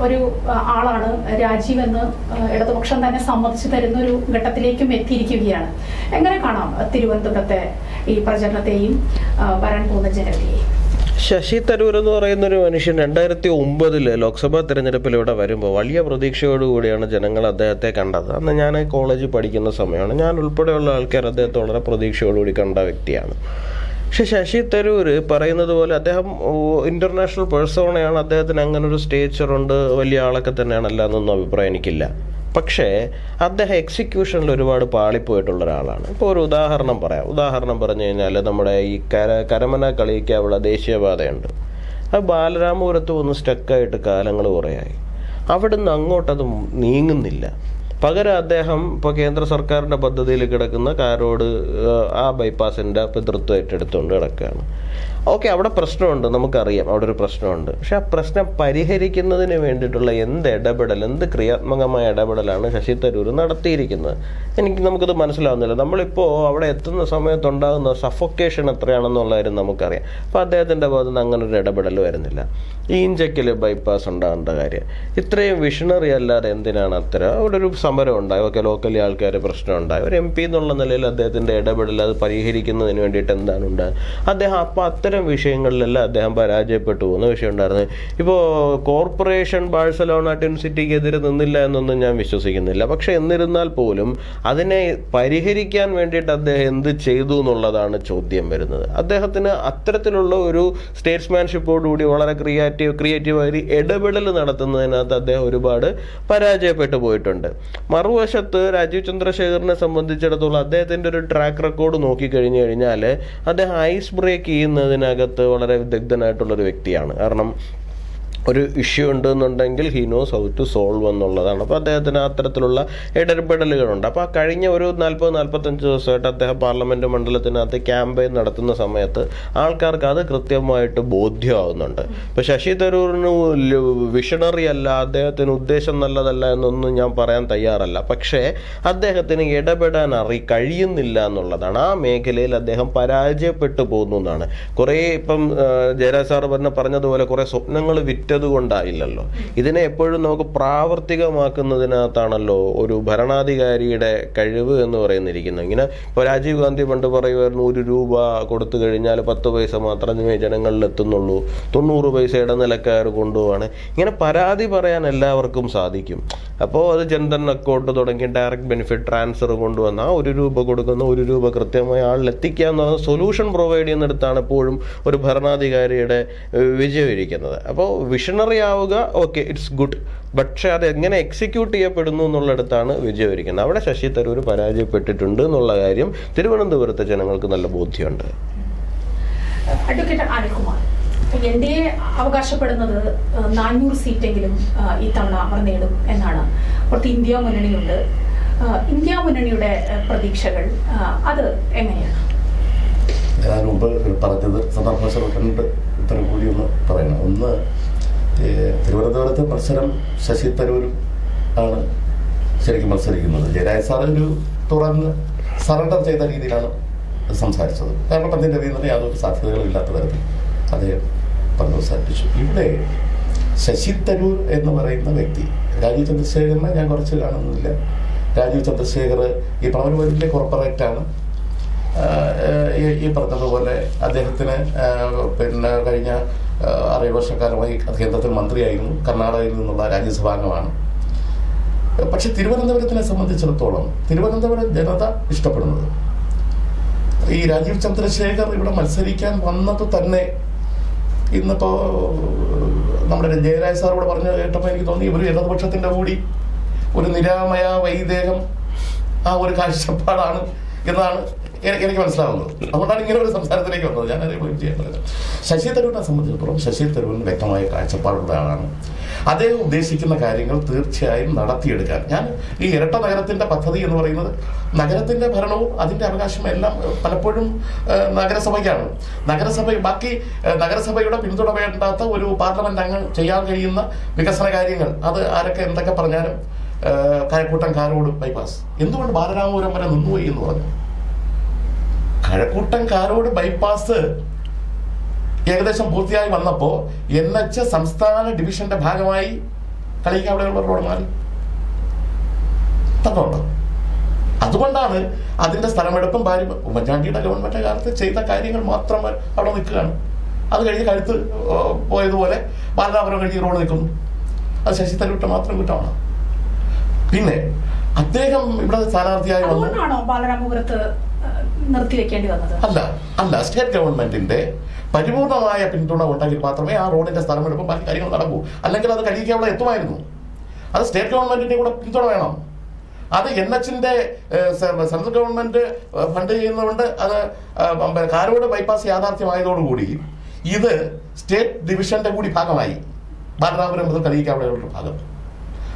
ഒരു ആളാണ് രാജീവ് എന്ന് ഇടതുപക്ഷം തന്നെ സമ്മതിച്ചു തരുന്ന ഒരു ഘട്ടത്തിലേക്കും എത്തിയിരിക്കുകയാണ്. എങ്ങനെ കാണാം തിരുവനന്തപുരത്തെ ഈ പ്രചരണത്തെയും വരാൻ പോകുന്ന ജനതയെയും? ശശി തരൂർ എന്ന് പറയുന്ന ഒരു മനുഷ്യൻ 2009 ലോക്സഭാ തെരഞ്ഞെടുപ്പിൽ ഇവിടെ വരുമ്പോൾ വലിയ പ്രതീക്ഷയോടുകൂടിയാണ് ജനങ്ങൾ അദ്ദേഹത്തെ കണ്ടത്. അന്ന് ഞാൻ കോളേജിൽ പഠിക്കുന്ന സമയമാണ്. ഞാൻ ഉൾപ്പെടെയുള്ള ആൾക്കാർ അദ്ദേഹത്തെ വളരെ പ്രതീക്ഷയോടുകൂടി കണ്ട വ്യക്തിയാണ്. പക്ഷെ ശശി തരൂർ പറയുന്നത് പോലെ അദ്ദേഹം ഇന്റർനാഷണൽ പേഴ്സോണയാണ്. അദ്ദേഹത്തിന് അങ്ങനെ ഒരു സ്റ്റേച്ചറുണ്ട്, വലിയ ആളൊക്കെ തന്നെയാണ്, അല്ലാന്നൊന്നും അഭിപ്രായം എനിക്കില്ല. പക്ഷേ അദ്ദേഹം എക്സിക്യൂഷനിൽ ഒരുപാട് പാളിപ്പോയിട്ടുള്ള ഒരാളാണ്. ഇപ്പോൾ ഒരു ഉദാഹരണം പറഞ്ഞു കഴിഞ്ഞാൽ നമ്മുടെ ഈ കരമന കളിക്കാവുള്ള ദേശീയപാതയുണ്ട്. അത് ബാലരാമപുരത്ത് ഒന്ന് സ്റ്റക്കായിട്ട് കാലങ്ങൾ കുറേയായി. അവിടുന്ന് അങ്ങോട്ടത് നീങ്ങുന്നില്ല. പകരം അദ്ദേഹം ഇപ്പോൾ കേന്ദ്ര സർക്കാരിൻ്റെ പദ്ധതിയിൽ കിടക്കുന്ന കാരോട് ആ ബൈപ്പാസിൻ്റെ പിതൃത്വം ഏറ്റെടുത്തുകൊണ്ട് കിടക്കുകയാണ്. ഓക്കെ, അവിടെ പ്രശ്നമുണ്ട്, നമുക്കറിയാം അവിടെ ഒരു പ്രശ്നമുണ്ട്. പക്ഷെ ആ പ്രശ്നം പരിഹരിക്കുന്നതിന് വേണ്ടിയിട്ടുള്ള എന്ത് ക്രിയാത്മകമായ ഇടപെടലാണ് ശശി തരൂർ നടത്തിയിരിക്കുന്നത് നമുക്കത് മനസ്സിലാവുന്നില്ല. നമ്മളിപ്പോൾ അവിടെ എത്തുന്ന സമയത്തുണ്ടാകുന്ന സഫോക്കേഷൻ എത്രയാണെന്നുള്ള കാര്യം നമുക്കറിയാം. അപ്പോൾ അദ്ദേഹത്തിൻ്റെ ഭാഗത്ത് നിന്ന് അങ്ങനെ ഒരു ഇടപെടൽ വരുന്നില്ല. ഈഞ്ചക്കൽ ബൈപ്പാസ് ഉണ്ടാകേണ്ട കാര്യം ഇത്രയും വിഷണറി അല്ലാതെ എന്തിനാണ് അത്തരം അവിടെ ഒരു സമരം ഉണ്ടായി. ഓക്കെ, ലോക്കലി ആൾക്കാർ പ്രശ്നം ഉണ്ടായി. ഒരു MP എന്നുള്ള നിലയിൽ അദ്ദേഹത്തിൻ്റെ ഇടപെടൽ അത് പരിഹരിക്കുന്നതിന് വേണ്ടിയിട്ട് എന്താണ് ഉണ്ടാകുക? അദ്ദേഹം അപ്പോൾ അത്തരം വിഷയങ്ങളിലെല്ലാം അദ്ദേഹം പരാജയപ്പെട്ടു പോകുന്ന വിഷയം ഉണ്ടായിരുന്നു. ഇപ്പോൾ കോർപ്പറേഷൻ ബാഴ്സലോണ ടിൻ സിറ്റിക്കെതിരെ നിന്നില്ല എന്നൊന്നും ഞാൻ വിശ്വസിക്കുന്നില്ല. പക്ഷെ എന്നിരുന്നാൽ പോലും അതിനെ പരിഹരിക്കാൻ വേണ്ടിയിട്ട് അദ്ദേഹം എന്ത് ചെയ്തു എന്നുള്ളതാണ് ചോദ്യം വരുന്നത്. അദ്ദേഹത്തിന് അത്തരത്തിലുള്ള ഒരു സ്റ്റേറ്റ്സ്മാൻഷിപ്പോടുകൂടി വളരെ ക്രിയേറ്റീവായി ഇടപെടൽ നടത്തുന്നതിനകത്ത് അദ്ദേഹം ഒരുപാട് പരാജയപ്പെട്ടു പോയിട്ടുണ്ട്. മറുവശത്ത് രാജീവ് ചന്ദ്രശേഖറിനെ സംബന്ധിച്ചിടത്തോളം അദ്ദേഹത്തിൻ്റെ ഒരു ട്രാക്ക് റെക്കോർഡ് നോക്കിക്കഴിഞ്ഞു കഴിഞ്ഞാൽ അദ്ദേഹം ഐസ് ബ്രേക്ക് ചെയ്യുന്നതിനകത്ത് വളരെ വിദഗ്ധനായിട്ടുള്ളൊരു വ്യക്തിയാണ്. കാരണം ഒരു ഇഷ്യൂ ഉണ്ടെന്നുണ്ടെങ്കിൽ he knows how to solve എന്നുള്ളതാണ്. അപ്പോൾ അദ്ദേഹത്തിന് അത്തരത്തിലുള്ള ഇടപെടലുകളുണ്ട്. അപ്പോൾ ആ കഴിഞ്ഞ ഒരു 40-45 ദിവസമായിട്ട് അദ്ദേഹം പാർലമെൻറ്റ് മണ്ഡലത്തിനകത്ത് ക്യാമ്പയിൻ നടത്തുന്ന സമയത്ത് ആൾക്കാർക്ക് അത് കൃത്യമായിട്ട് ബോധ്യമാവുന്നുണ്ട്. ഇപ്പോൾ ശശി തരൂരിന് വിഷണറി അല്ല, അദ്ദേഹത്തിന് ഉദ്ദേശം നല്ലതല്ല എന്നൊന്നും ഞാൻ പറയാൻ തയ്യാറല്ല. പക്ഷേ അദ്ദേഹത്തിന് ഇടപെടാൻ കഴിയുന്നില്ല എന്നുള്ളതാണ്. ആ മേഖലയിൽ അദ്ദേഹം പരാജയപ്പെട്ടു പോകുന്നു എന്നാണ്. കുറേ ഇപ്പം ജയരാജ് സാർ പറഞ്ഞതുപോലെ കുറേ സ്വപ്നങ്ങൾ വിറ്റ് ഏറ്റത് കൊണ്ടായില്ലല്ലോ. ഇതിനെ എപ്പോഴും നമുക്ക് പ്രാവർത്തികമാക്കുന്നതിനകത്താണല്ലോ ഒരു ഭരണാധികാരിയുടെ കഴിവ് എന്ന് പറയുന്നിരിക്കുന്നത്. ഇങ്ങനെ ഇപ്പോൾ രാജീവ് ഗാന്ധി പണ്ട് പറയുമായിരുന്നു, 1 രൂപ കൊടുത്തു കഴിഞ്ഞാൽ 10 പൈസ മാത്രമേ ജനങ്ങളിൽ എത്തുന്നുള്ളൂ, 90 പൈസ ഇടനിലക്കാർ കൊണ്ടുപോവാണ്. ഇങ്ങനെ പരാതി പറയാൻ എല്ലാവർക്കും സാധിക്കും. അപ്പോൾ അത് ജൻധൻ അക്കൗണ്ട് തുടങ്ങി ഡയറക്റ്റ് ബെനിഫിറ്റ് ട്രാൻസ്ഫർ കൊണ്ടുവന്ന ആ 1 രൂപ കൊടുക്കുന്ന 1 രൂപ കൃത്യമായി ആളിലെത്തിക്കുക എന്ന് പറഞ്ഞ സൊല്യൂഷൻ പ്രൊവൈഡ് ചെയ്യുന്നിടത്താണ് എപ്പോഴും ഒരു ഭരണാധികാരിയുടെ വിജയം ഇരിക്കുന്നത്. അപ്പോൾ വിഷണറി ആവുക, ഓക്കെ, ഇറ്റ്സ് ഗുഡ്. പക്ഷെ അത് എങ്ങനെ എക്സിക്യൂട്ട് ചെയ്യപ്പെടുന്നു എന്നുള്ളിടത്താണ് വിജയം ഇരിക്കുന്നത്. അവിടെ ശശി തരൂർ പരാജയപ്പെട്ടിട്ടുണ്ട് എന്നുള്ള കാര്യം തിരുവനന്തപുരത്തെ ജനങ്ങൾക്ക് നല്ല ബോധ്യമുണ്ട്. അഡ്വക്കേറ്റ് അനിൽകുമാർ, NDA അവകാശപ്പെടുന്നത് 400 സീറ്റെങ്കിലും ഈ തവണ അവർ നേടും എന്നാണ്. പുറത്ത് ഇന്ത്യ മുന്നണിയുണ്ട്. ഇന്ത്യ മുന്നണിയുടെ പ്രതീക്ഷകൾ അത് എങ്ങനെയാണ്? ഞാൻ മുമ്പ് പറഞ്ഞത് സന്ദർഭവശാൽ 2 ഉത്തരം കൂടി ഒന്ന് പറയണം. ഒന്ന്, തിരുവനന്തപുരത്തെ മത്സരം ശശി തരൂരും ആണ് ശരിക്കും മത്സരിക്കുന്നത്. ജയരാജ സാർ ഒരു തുറന്ന് സറണ്ടർ ചെയ്ത രീതിയിലാണ് സംസാരിച്ചത്. കാരണം അതിൻ്റെ വീണ്ടും യാതൊരു സാധ്യതകളും ഇല്ലാത്ത തരത്തിൽ അദ്ദേഹം പ്രസാരിപ്പിച്ചു. ഇവിടെ ശശി തരൂർ എന്ന് പറയുന്ന വ്യക്തി, രാജീവ് ചന്ദ്രശേഖരനെ ഞാൻ കുറച്ച് കാണുന്നില്ല. രാജീവ് ചന്ദ്രശേഖർ ഈ പറഞ്ഞ വലിയ കോർപ്പറേറ്റാണ്. ഈ പറഞ്ഞതുപോലെ അദ്ദേഹത്തിന് പിന്നെ കഴിഞ്ഞ 6 വർഷക്കാലമായി കേന്ദ്രത്തിൽ മന്ത്രിയായിരുന്നു. കർണാടകയിൽ നിന്നുള്ള രാജ്യസഭാംഗമാണ്. പക്ഷെ തിരുവനന്തപുരത്തിനെ സംബന്ധിച്ചിടത്തോളം തിരുവനന്തപുരം ജനത ഇഷ്ടപ്പെടുന്നത് ഈ രാജീവ് ചന്ദ്രശേഖർ ഇവിടെ മത്സരിക്കാൻ വന്നത് തന്നെ ഇന്നിപ്പോ നമ്മുടെ ജയരാജ് സാർ ഇവിടെ പറഞ്ഞു കേട്ടപ്പോൾ എനിക്ക് തോന്നി ഒരു ഇടതുപക്ഷത്തിന്റെ കൂടി ഒരു നിരാമയ വൈദേഹം ആ ഒരു കാഴ്ചപ്പാടാണ് എന്നാണ് എനിക്ക് മനസ്സിലാവുന്നത്. അതുകൊണ്ടാണ് ഇങ്ങനെ ഒരു സംസാരത്തിലേക്ക് വന്നത്. ഞാൻ ചെയ്യേണ്ടത് ശശി തരൂരിനെ സംബന്ധിച്ചിടത്തോളം ശശി തരൂരിന് വ്യക്തമായ കാഴ്ചപ്പാടുള്ള ആളാണ്. അദ്ദേഹം ഉദ്ദേശിക്കുന്ന കാര്യങ്ങൾ തീർച്ചയായും നടത്തിയെടുക്കാൻ ഞാൻ ഈ ഇരട്ട നഗരത്തിന്റെ പദ്ധതി എന്ന് പറയുന്നത് നഗരത്തിന്റെ ഭരണവും അതിന്റെ അവകാശവും എല്ലാം പലപ്പോഴും നഗരസഭയ്ക്കാണ്. ബാക്കി നഗരസഭയുടെ പിന്തുണ വേണ്ടാത്ത ഒരു പാർലമെന്റ് അംഗം ചെയ്യാൻ കഴിയുന്ന വികസന കാര്യങ്ങൾ അത് ആരൊക്കെ എന്തൊക്കെ പറഞ്ഞാലും കഴക്കൂട്ടം കാരോട് ബൈപ്പാസ് എന്തുകൊണ്ട് ബാലരാമപുരം വരെ നിന്നുപോയി എന്ന് പറഞ്ഞു. കഴക്കൂട്ടം കാരോട് ബൈപ്പാസ് ഏകദേശം പൂർത്തിയായി വന്നപ്പോൾ NH സംസ്ഥാന ഡിവിഷന്റെ ഭാഗമായി കളിക്കാവിടെയുള്ള റോഡ് മാറി തന്നുണ്ട്. അതുകൊണ്ടാണ് അതിന്റെ സ്ഥലമെടുപ്പും ഉമ്മൻചാണ്ടിയുടെ ഗവൺമെന്റ് കാലത്ത് ചെയ്ത കാര്യങ്ങൾ മാത്രം അവിടെ നിൽക്കുകയാണ്. അത് കഴിഞ്ഞ് കഴുത്ത് പോയതുപോലെ ബാലരാമപുരം കഴിഞ്ഞ് റോഡ് നിൽക്കുന്നു. അത് ശശി തരൂരിന്റെ മാത്രം കുറ്റമാണ്. പിന്നെ അദ്ദേഹം ഇവിടെ സ്ഥാനാർത്ഥിയായി ബാലരാമപുരത്ത് നിർത്തിവെക്കേണ്ടി വന്നത് അല്ല സ്റ്റേറ്റ് ഗവൺമെന്റിന്റെ പരിപൂർണമായ പിന്തുണ ഉണ്ടെങ്കിൽ മാത്രമേ ആ റോഡിന്റെ സ്ഥലമെടുപ്പും ബാക്കി കാര്യങ്ങൾ നടക്കൂ. അല്ലെങ്കിൽ അത് കഴിയിക്കാൻ അവിടെ എത്തുമായിരുന്നു. അത് സ്റ്റേറ്റ് ഗവൺമെന്റിന്റെ കൂടെ പിന്തുണ വേണം. അത് NHന്റെ സെൻട്രൽ ഗവൺമെന്റ് ഫണ്ട് ചെയ്യുന്നതുകൊണ്ട് അത് കാരോട് ബൈപ്പാസ് യാഥാർത്ഥ്യമായതോടുകൂടി ഇത് സ്റ്റേറ്റ് ഡിവിഷന്റെ കൂടി ഭാഗമായി ബാലരാമപുരം മുതൽ കളിയിക്കാവിടെയുള്ള ഭാഗം.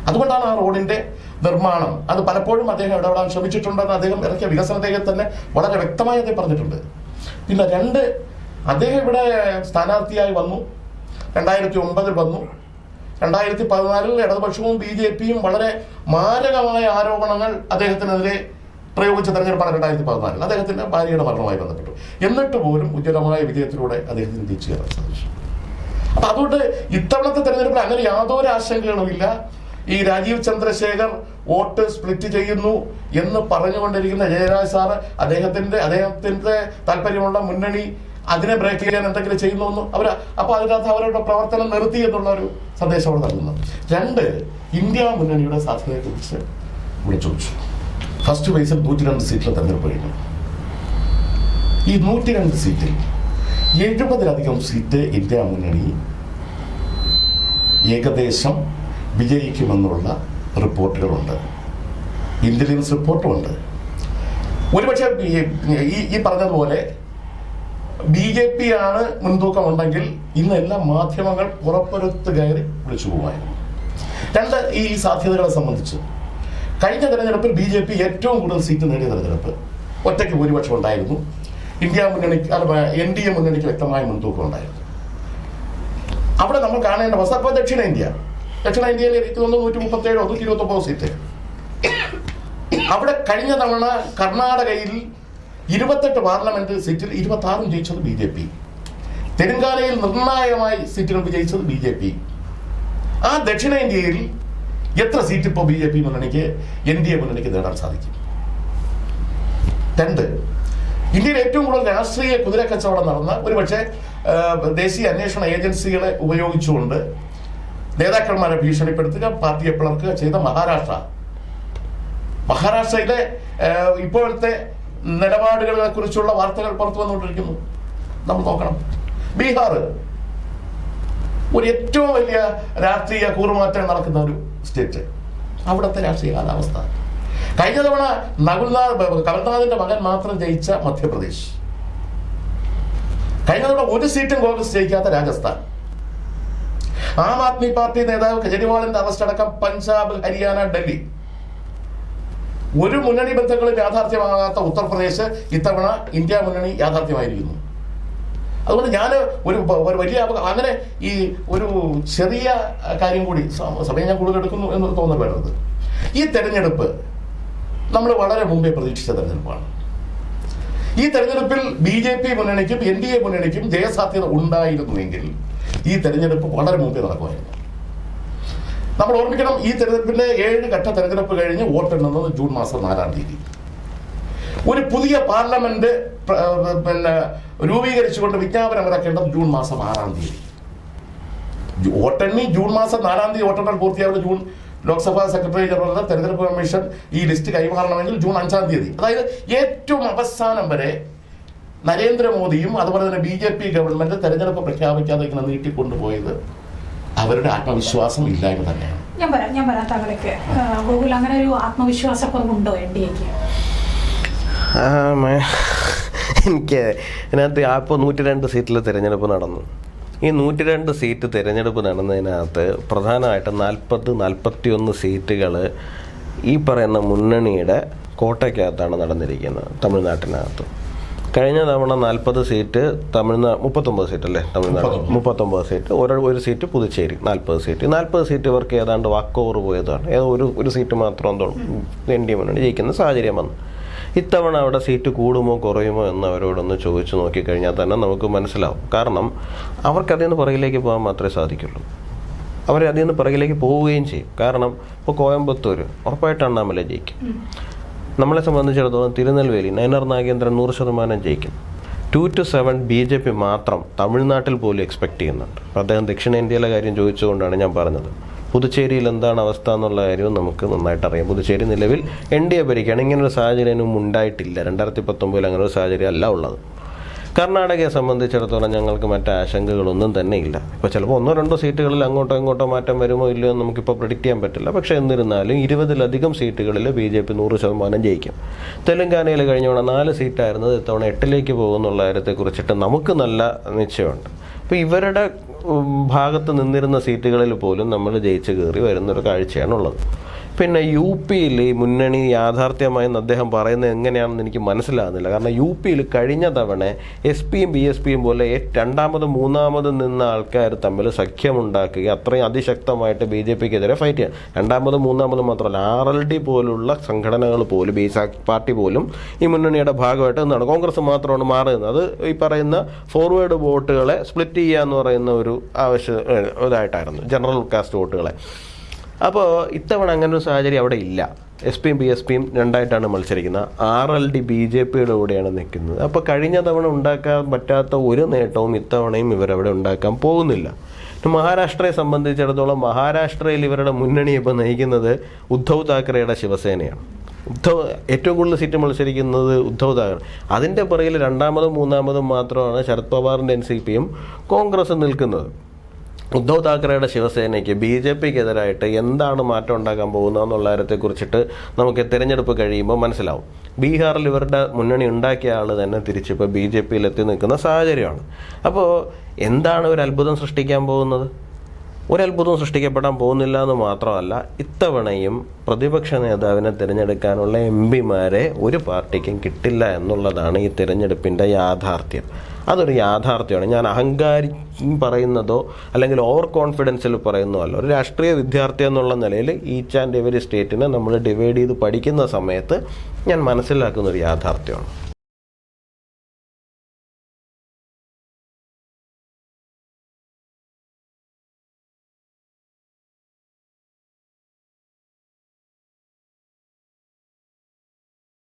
അതുകൊണ്ടാണ് ആ റോഡിന്റെ നിർമ്മാണം അത് പലപ്പോഴും അദ്ദേഹം ഇടപെടാൻ ശ്രമിച്ചിട്ടുണ്ടെന്ന് അദ്ദേഹം ഇറക്കിയ വികസനത്തെ തന്നെ വളരെ വ്യക്തമായി അദ്ദേഹം പറഞ്ഞിട്ടുണ്ട്. പിന്നെ 2, അദ്ദേഹം ഇവിടെ സ്ഥാനാർത്ഥിയായി വന്നു. 2009 വന്നു. 2014 ഇടതുപക്ഷവും BJPയും വളരെ മാരകമായ ആരോപണങ്ങൾ അദ്ദേഹത്തിനെതിരെ പ്രയോഗിച്ച തെരഞ്ഞെടുപ്പാണ് 2014. അദ്ദേഹത്തിന്റെ ഭാര്യയുടെ മരണവുമായി ബന്ധപ്പെട്ടു. എന്നിട്ട് പോലും ഉജ്ജ്വലമായ വിജയത്തിലൂടെ അദ്ദേഹത്തിന് തിരിച്ചു കയറാൻ സാധിച്ചു. അപ്പൊ അതുകൊണ്ട് ഇത്തവണത്തെ തെരഞ്ഞെടുപ്പിൽ അങ്ങനെ യാതൊരു ആശങ്കകളുമില്ല. ഈ രാജീവ് ചന്ദ്രശേഖർ വോട്ട് സ്പ്ലിറ്റ് ചെയ്യുന്നു എന്ന് പറഞ്ഞുകൊണ്ടിരിക്കുന്ന ജയരാജ് സാറ് അദ്ദേഹത്തിന്റെ താല്പര്യമുള്ള മുന്നണി അതിനെ ബ്രേക്ക് ചെയ്യാൻ എന്തെങ്കിലും ചെയ്യുന്നു അപ്പോൾ അതിനകത്ത് അവരുടെ പ്രവർത്തനം നിർത്തി എന്നുള്ള ഒരു സന്ദേശം അവിടെ നൽകുന്നു. 2, ഇന്ത്യ മുന്നണിയുടെ സാധ്യതയെക്കുറിച്ച് ഇവിടെ ചോദിച്ചു. ഫസ്റ്റ് ഫേസിൽ 102 സീറ്റിലെ തെരഞ്ഞെടുപ്പ് കഴിഞ്ഞു. ഈ 102 സീറ്റിൽ 70-ലധികം സീറ്റ് ഇന്ത്യ മുന്നണി ഏകദേശം വിജയിക്കുമെന്നുള്ള റിപ്പോർട്ടുകളുണ്ട്. ഇന്റലിജൻസ് റിപ്പോർട്ടുമുണ്ട്. ഒരുപക്ഷെ ഈ പറഞ്ഞതുപോലെ BJP ആണ് മുൻതൂക്കമുണ്ടെങ്കിൽ ഇന്ന് എല്ലാ മാധ്യമങ്ങൾ പുറപ്പുറത്ത് കയറി വിളിച്ചു പോകുമായിരുന്നു. 2, ഈ സാധ്യതകളെ സംബന്ധിച്ച് കഴിഞ്ഞ തെരഞ്ഞെടുപ്പിൽ BJP ഏറ്റവും കൂടുതൽ സീറ്റ് നേടിയ തെരഞ്ഞെടുപ്പ്. ഒറ്റയ്ക്ക് ഭൂരിപക്ഷം ഉണ്ടായിരുന്നു. NDA മുന്നണിക്ക് വ്യക്തമായ മുൻതൂക്കം ഉണ്ടായിരുന്നു. അവിടെ നമ്മൾ കാണേണ്ട വസ്തു അപ്പോൾ ദക്ഷിണേന്ത്യയിൽ എനിക്ക് തോന്നുന്നു 137 or 129 സീറ്റ്. അവിടെ കഴിഞ്ഞ തവണ കർണാടകയിൽ 28 പാർലമെന്റ് സീറ്റിൽ 26 ജയിച്ചത് BJP. തെലങ്കാനയിൽ നിർണായകമായി സീറ്റുകൾ വിജയിച്ചത് BJP. ആ ദക്ഷിണേന്ത്യയിൽ എത്ര സീറ്റ് ഇപ്പോൾ BJP മുന്നണിക്ക് NDA മുന്നണിക്ക് നേടാൻ സാധിക്കും? 2, ഇന്ത്യയിൽ ഏറ്റവും കൂടുതൽ രാഷ്ട്രീയ കുതിരക്കച്ചവടം നടന്ന ഒരുപക്ഷെ ദേശീയ അന്വേഷണ ഏജൻസികളെ ഉപയോഗിച്ചുകൊണ്ട് നേതാക്കന്മാരെ ഭീഷണിപ്പെടുത്തുക, പാർട്ടിയെ പിളർക്കുക ചെയ്ത മഹാരാഷ്ട്രയിലെ ഇപ്പോഴത്തെ നിലപാടുകളെ കുറിച്ചുള്ള വാർത്തകൾ പുറത്തു വന്നുകൊണ്ടിരിക്കുന്നു. നമ്മൾ നോക്കണം. ബീഹാർ ഒരു ഏറ്റവും വലിയ രാഷ്ട്രീയ കൂറുമാറ്റം നടക്കുന്ന ഒരു സ്റ്റേറ്റ്. അവിടുത്തെ രാഷ്ട്രീയ കാലാവസ്ഥ. കഴിഞ്ഞ തവണ കമൽനാഥിന്റെ മകൻ മാത്രം ജയിച്ച മധ്യപ്രദേശ്, കഴിഞ്ഞ തവണ ഒരു സീറ്റും കോൺഗ്രസ് ജയിക്കാത്ത രാജസ്ഥാൻ, ആം ആദ്മി പാർട്ടി നേതാവ് കെജ്രിവാളിന്റെ അറസ്റ്റ് അടക്കം പഞ്ചാബ്, ഹരിയാന, ഡൽഹി, ഒരു മുന്നണി ബന്ധങ്ങളും യാഥാർത്ഥ്യമാകാത്ത ഉത്തർപ്രദേശ് ഇത്തവണ ഇന്ത്യ മുന്നണി യാഥാർത്ഥ്യമായിരിക്കുന്നു. അതുകൊണ്ട് ഞാൻ ഒരു വലിയ അങ്ങനെ ഈ ഒരു ചെറിയ കാര്യം കൂടി, സമയം ഞാൻ കൂടുതൽ എടുക്കുന്നു എന്ന് തോന്നൽ വേണ്ടത്, ഈ തെരഞ്ഞെടുപ്പ് നമ്മൾ വളരെ മുമ്പേ പ്രതീക്ഷിച്ച തെരഞ്ഞെടുപ്പാണ്. ഈ തെരഞ്ഞെടുപ്പിൽ BJP മുന്നണിക്കും NDA മുന്നണിക്കും ജയസാധ്യത ഉണ്ടായിരുന്നുവെങ്കിൽ ഈ തെരഞ്ഞെടുപ്പ് വളരെ മുമ്പേ നടക്കുമായിരുന്നു. നമ്മൾ ഓർമ്മിക്കണം, ഈ തെരഞ്ഞെടുപ്പിന്റെ 7 ഘട്ട തെരഞ്ഞെടുപ്പ് കഴിഞ്ഞ് വോട്ടെണ്ണുന്നത് ജൂൺ മാസം 4-ാം തീയതി. ഒരു പുതിയ പാർലമെന്റ് രൂപീകരിച്ചുകൊണ്ട് വിജ്ഞാപനം ഇറക്കേണ്ടത് ജൂൺ മാസം 6-ാം തീയതി. വോട്ടെണ്ണി ജൂൺ മാസം 4-ാം തീയതി വോട്ടെണ്ണൽ പൂർത്തിയാവുന്ന ജൂൺ ലോക്സഭാ സെക്രട്ടറി ജനറൽ തെരഞ്ഞെടുപ്പ് കമ്മീഷൻ ഈ ലിസ്റ്റ് കൈമാറണമെങ്കിൽ ജൂൺ 5-ാം തീയതി. അതായത് ഏറ്റവും അവസാനം വരെ നരേന്ദ്രമോദിയും അതുപോലെ തന്നെ BJP ഗവൺമെന്റ് തെരഞ്ഞെടുപ്പ് പ്രഖ്യാപിക്കാതെ ഇങ്ങനെ നീട്ടിക്കൊണ്ടുപോയത് അവരുടെ ആത്മവിശ്വാസം ഇല്ലായ്മ തന്നെയാണ്. ഞാൻ പറയാം താങ്കളേക്ക് ഗോകുൽ, അങ്ങനെ ഒരു ആത്മവിശ്വാസക്കുറവുണ്ടോ NDAക്ക്? എനിക്ക് ഇതിനകത്ത് ഇപ്പോൾ 102 സീറ്റിൽ തിരഞ്ഞെടുപ്പ് നടന്നു. ഈ 102 സീറ്റ് തിരഞ്ഞെടുപ്പ് നടന്നതിനകത്ത് പ്രധാനമായിട്ടും 40-41 സീറ്റുകൾ ഈ പറയുന്ന മുന്നണിയുടെ കോട്ടയ്ക്കകത്താണ് നടന്നിരിക്കുന്നത്, തമിഴ്നാട്ടിനകത്ത്. കഴിഞ്ഞ തവണ 40 സീറ്റ് 39 സീറ്റ് അല്ലേ തമിഴ്നാട്, 39 സീറ്റ്, ഒരു സീറ്റ് പുതുച്ചേരി, 40 സീറ്റ്. 40 സീറ്റ് ഇവർക്ക് ഏതാണ്ട് വാക്ക് ഓവർ പോയതാണ്. ഒരു സീറ്റ് മാത്രം NDA മുന്നണി ജയിക്കുന്ന സാഹചര്യം വന്നു. ഇത്തവണ അവിടെ സീറ്റ് കൂടുമോ കുറയുമോ എന്ന് അവരോടൊന്ന് ചോദിച്ചു നോക്കിക്കഴിഞ്ഞാൽ തന്നെ നമുക്ക് മനസ്സിലാവും. കാരണം അവർക്കതിൽ നിന്ന് പുറകിലേക്ക് പോകാൻ മാത്രമേ സാധിക്കുള്ളൂ. അവരതിൽ നിന്ന് പുറകിലേക്ക് പോവുകയും ചെയ്യും. കാരണം ഇപ്പോൾ കോയമ്പത്തൂർ ഉറപ്പായിട്ട് അണ്ണാമല ജയിക്കും. നമ്മളെ സംബന്ധിച്ചിടത്തോളം തിരുനെൽവേലി നയനാർ നാഗേന്ദ്രൻ 100% ജയിക്കും. 2-7 BJP മാത്രം തമിഴ്നാട്ടിൽ പോലും എക്സ്പെക്ട് ചെയ്യുന്നുണ്ട്. അപ്പോൾ അദ്ദേഹം ദക്ഷിണേന്ത്യയിലെ കാര്യം ചോദിച്ചുകൊണ്ടാണ് ഞാൻ പറഞ്ഞത്. പുതുച്ചേരിയിൽ എന്താണ് അവസ്ഥ എന്നുള്ള കാര്യവും നമുക്ക് നന്നായിട്ട് അറിയാം. പുതുച്ചേരി നിലവിൽ NDA ഭരിക്കുകയാണ്. ഇങ്ങനൊരു സാഹചര്യം ഉണ്ടായിട്ടില്ല. 2019 അങ്ങനെ ഒരു സാഹചര്യം അല്ല ഉള്ളത്. കർണാടകയെ സംബന്ധിച്ചിടത്തോളം ഞങ്ങൾക്ക് മറ്റ് ആശങ്കകളൊന്നും തന്നെ ഇല്ല. ഇപ്പോൾ ചിലപ്പോൾ 1-2 സീറ്റുകളിൽ അങ്ങോട്ടോ ഇങ്ങോട്ടോ മാറ്റം വരുമോ ഇല്ലയോ എന്ന് നമുക്കിപ്പോൾ പ്രെഡിക്റ്റ് ചെയ്യാൻ പറ്റില്ല. പക്ഷേ എന്നിരുന്നാലും 20-ലധികം സീറ്റുകളിൽ BJP 100% ജയിക്കും. തെലങ്കാനയിൽ കഴിഞ്ഞ തവണ 4 സീറ്റായിരുന്നത് ഇത്തവണ 8ലേക്ക് പോകുമെന്നുള്ള കാര്യത്തെക്കുറിച്ചിട്ട് നമുക്ക് നല്ല നിശ്ചയമുണ്ട്. അപ്പോൾ ഇവരുടെ ഭാഗത്ത് നിന്നിരുന്ന സീറ്റുകളിൽ പോലും നമ്മൾ ജയിച്ച് കയറി വരുന്നൊരു കാഴ്ചയാണുള്ളത്. പിന്നെ UP ഈ മുന്നണി യാഥാർത്ഥ്യമായെന്ന് അദ്ദേഹം പറയുന്നത് എങ്ങനെയാണെന്ന് എനിക്ക് മനസ്സിലാകുന്നില്ല. കാരണം UP കഴിഞ്ഞ തവണ SP-യും BSP-യും പോലെ രണ്ടാമതും മൂന്നാമതും നിന്ന ആൾക്കാർ തമ്മിൽ സഖ്യമുണ്ടാക്കുക, അത്രയും അതിശക്തമായിട്ട് BJPക്കെതിരെ ഫൈറ്റ് ചെയ്യാൻ. രണ്ടാമതും മൂന്നാമതും മാത്രമല്ല, RLD പോലുള്ള സംഘടനകൾ പോലും, പാർട്ടി പോലും ഈ മുന്നണിയുടെ ഭാഗമായിട്ട് നിന്നാണ്. കോൺഗ്രസ് മാത്രമാണ് മാറുന്നത്. അത് ഈ പറയുന്ന ഫോർവേഡ് വോട്ടുകളെ സ്പ്ലിറ്റ് ചെയ്യുക എന്ന് പറയുന്ന ഒരു ഇതായിട്ടായിരുന്നു, ജനറൽ കാസ്റ്റ് വോട്ടുകളെ. അപ്പോൾ ഇത്തവണ അങ്ങനെ ഒരു സാഹചര്യം അവിടെ ഇല്ല. SP-യും BSP-യും രണ്ടായിട്ടാണ് മത്സരിക്കുന്നത്. RLD BJPയുടെ കൂടെയാണ് നിൽക്കുന്നത്. അപ്പോൾ കഴിഞ്ഞ തവണ ഉണ്ടാക്കാൻ പറ്റാത്ത ഒരു നേട്ടവും ഇത്തവണയും ഇവരവിടെ ഉണ്ടാക്കാൻ പോകുന്നില്ല. മഹാരാഷ്ട്രയെ സംബന്ധിച്ചിടത്തോളം മഹാരാഷ്ട്രയിൽ ഇവരുടെ മുന്നണി ഇപ്പോൾ നയിക്കുന്നത് ഉദ്ധവ് താക്കറെയുടെ ശിവസേനയാണ്. ഏറ്റവും കൂടുതൽ സീറ്റ് മത്സരിക്കുന്നത് ഉദ്ധവ് താക്കറെ. അതിൻ്റെ പുറകിൽ രണ്ടാമതും മൂന്നാമതും മാത്രമാണ് ശരത് പവാറിൻ്റെ NCP-യും കോൺഗ്രസും നിൽക്കുന്നത്. ഉദ്ധവ് താക്കറെയുടെ ശിവസേനയ്ക്ക് BJPക്കെതിരായിട്ട് എന്താണ് മാറ്റം ഉണ്ടാക്കാൻ പോകുന്നതെന്നുള്ള കാര്യത്തെക്കുറിച്ചിട്ട് നമുക്ക് തിരഞ്ഞെടുപ്പ് കഴിയുമ്പോൾ മനസ്സിലാവും. ബീഹാറിൽ ഇവരുടെ മുന്നണി ഉണ്ടാക്കിയ ആൾ തന്നെ തിരിച്ചിപ്പോൾ BJPയിൽ എത്തി നിൽക്കുന്ന സാഹചര്യമാണ്. അപ്പോൾ എന്താണ് ഒരു അത്ഭുതം സൃഷ്ടിക്കാൻ പോകുന്നത്? ഒരത്ഭുതവും സൃഷ്ടിക്കപ്പെടാൻ പോകുന്നില്ല എന്ന് മാത്രമല്ല, ഇത്തവണയും പ്രതിപക്ഷ നേതാവിനെ തിരഞ്ഞെടുക്കാനുള്ള MP-മാരെ ഒരു പാർട്ടിക്കും കിട്ടില്ല എന്നുള്ളതാണ് ഈ തിരഞ്ഞെടുപ്പിൻ്റെ യാഥാർത്ഥ്യം. അതൊരു യാഥാർത്ഥ്യമാണ്. ഞാൻ അഹങ്കാരി പറയുന്നതോ അല്ലെങ്കിൽ ഓവർ കോൺഫിഡൻസിൽ പറയുന്നതോ അല്ല. ഒരു രാഷ്ട്രീയ വിദ്യാർത്ഥി എന്നുള്ള നിലയിൽ ഈച്ച് ആൻഡ് എവരി സ്റ്റേറ്റിനെ നമ്മൾ ഡിവൈഡ് ചെയ്ത് പഠിക്കുന്ന സമയത്ത് ഞാൻ മനസ്സിലാക്കുന്നൊരു യാഥാർത്ഥ്യമാണ്.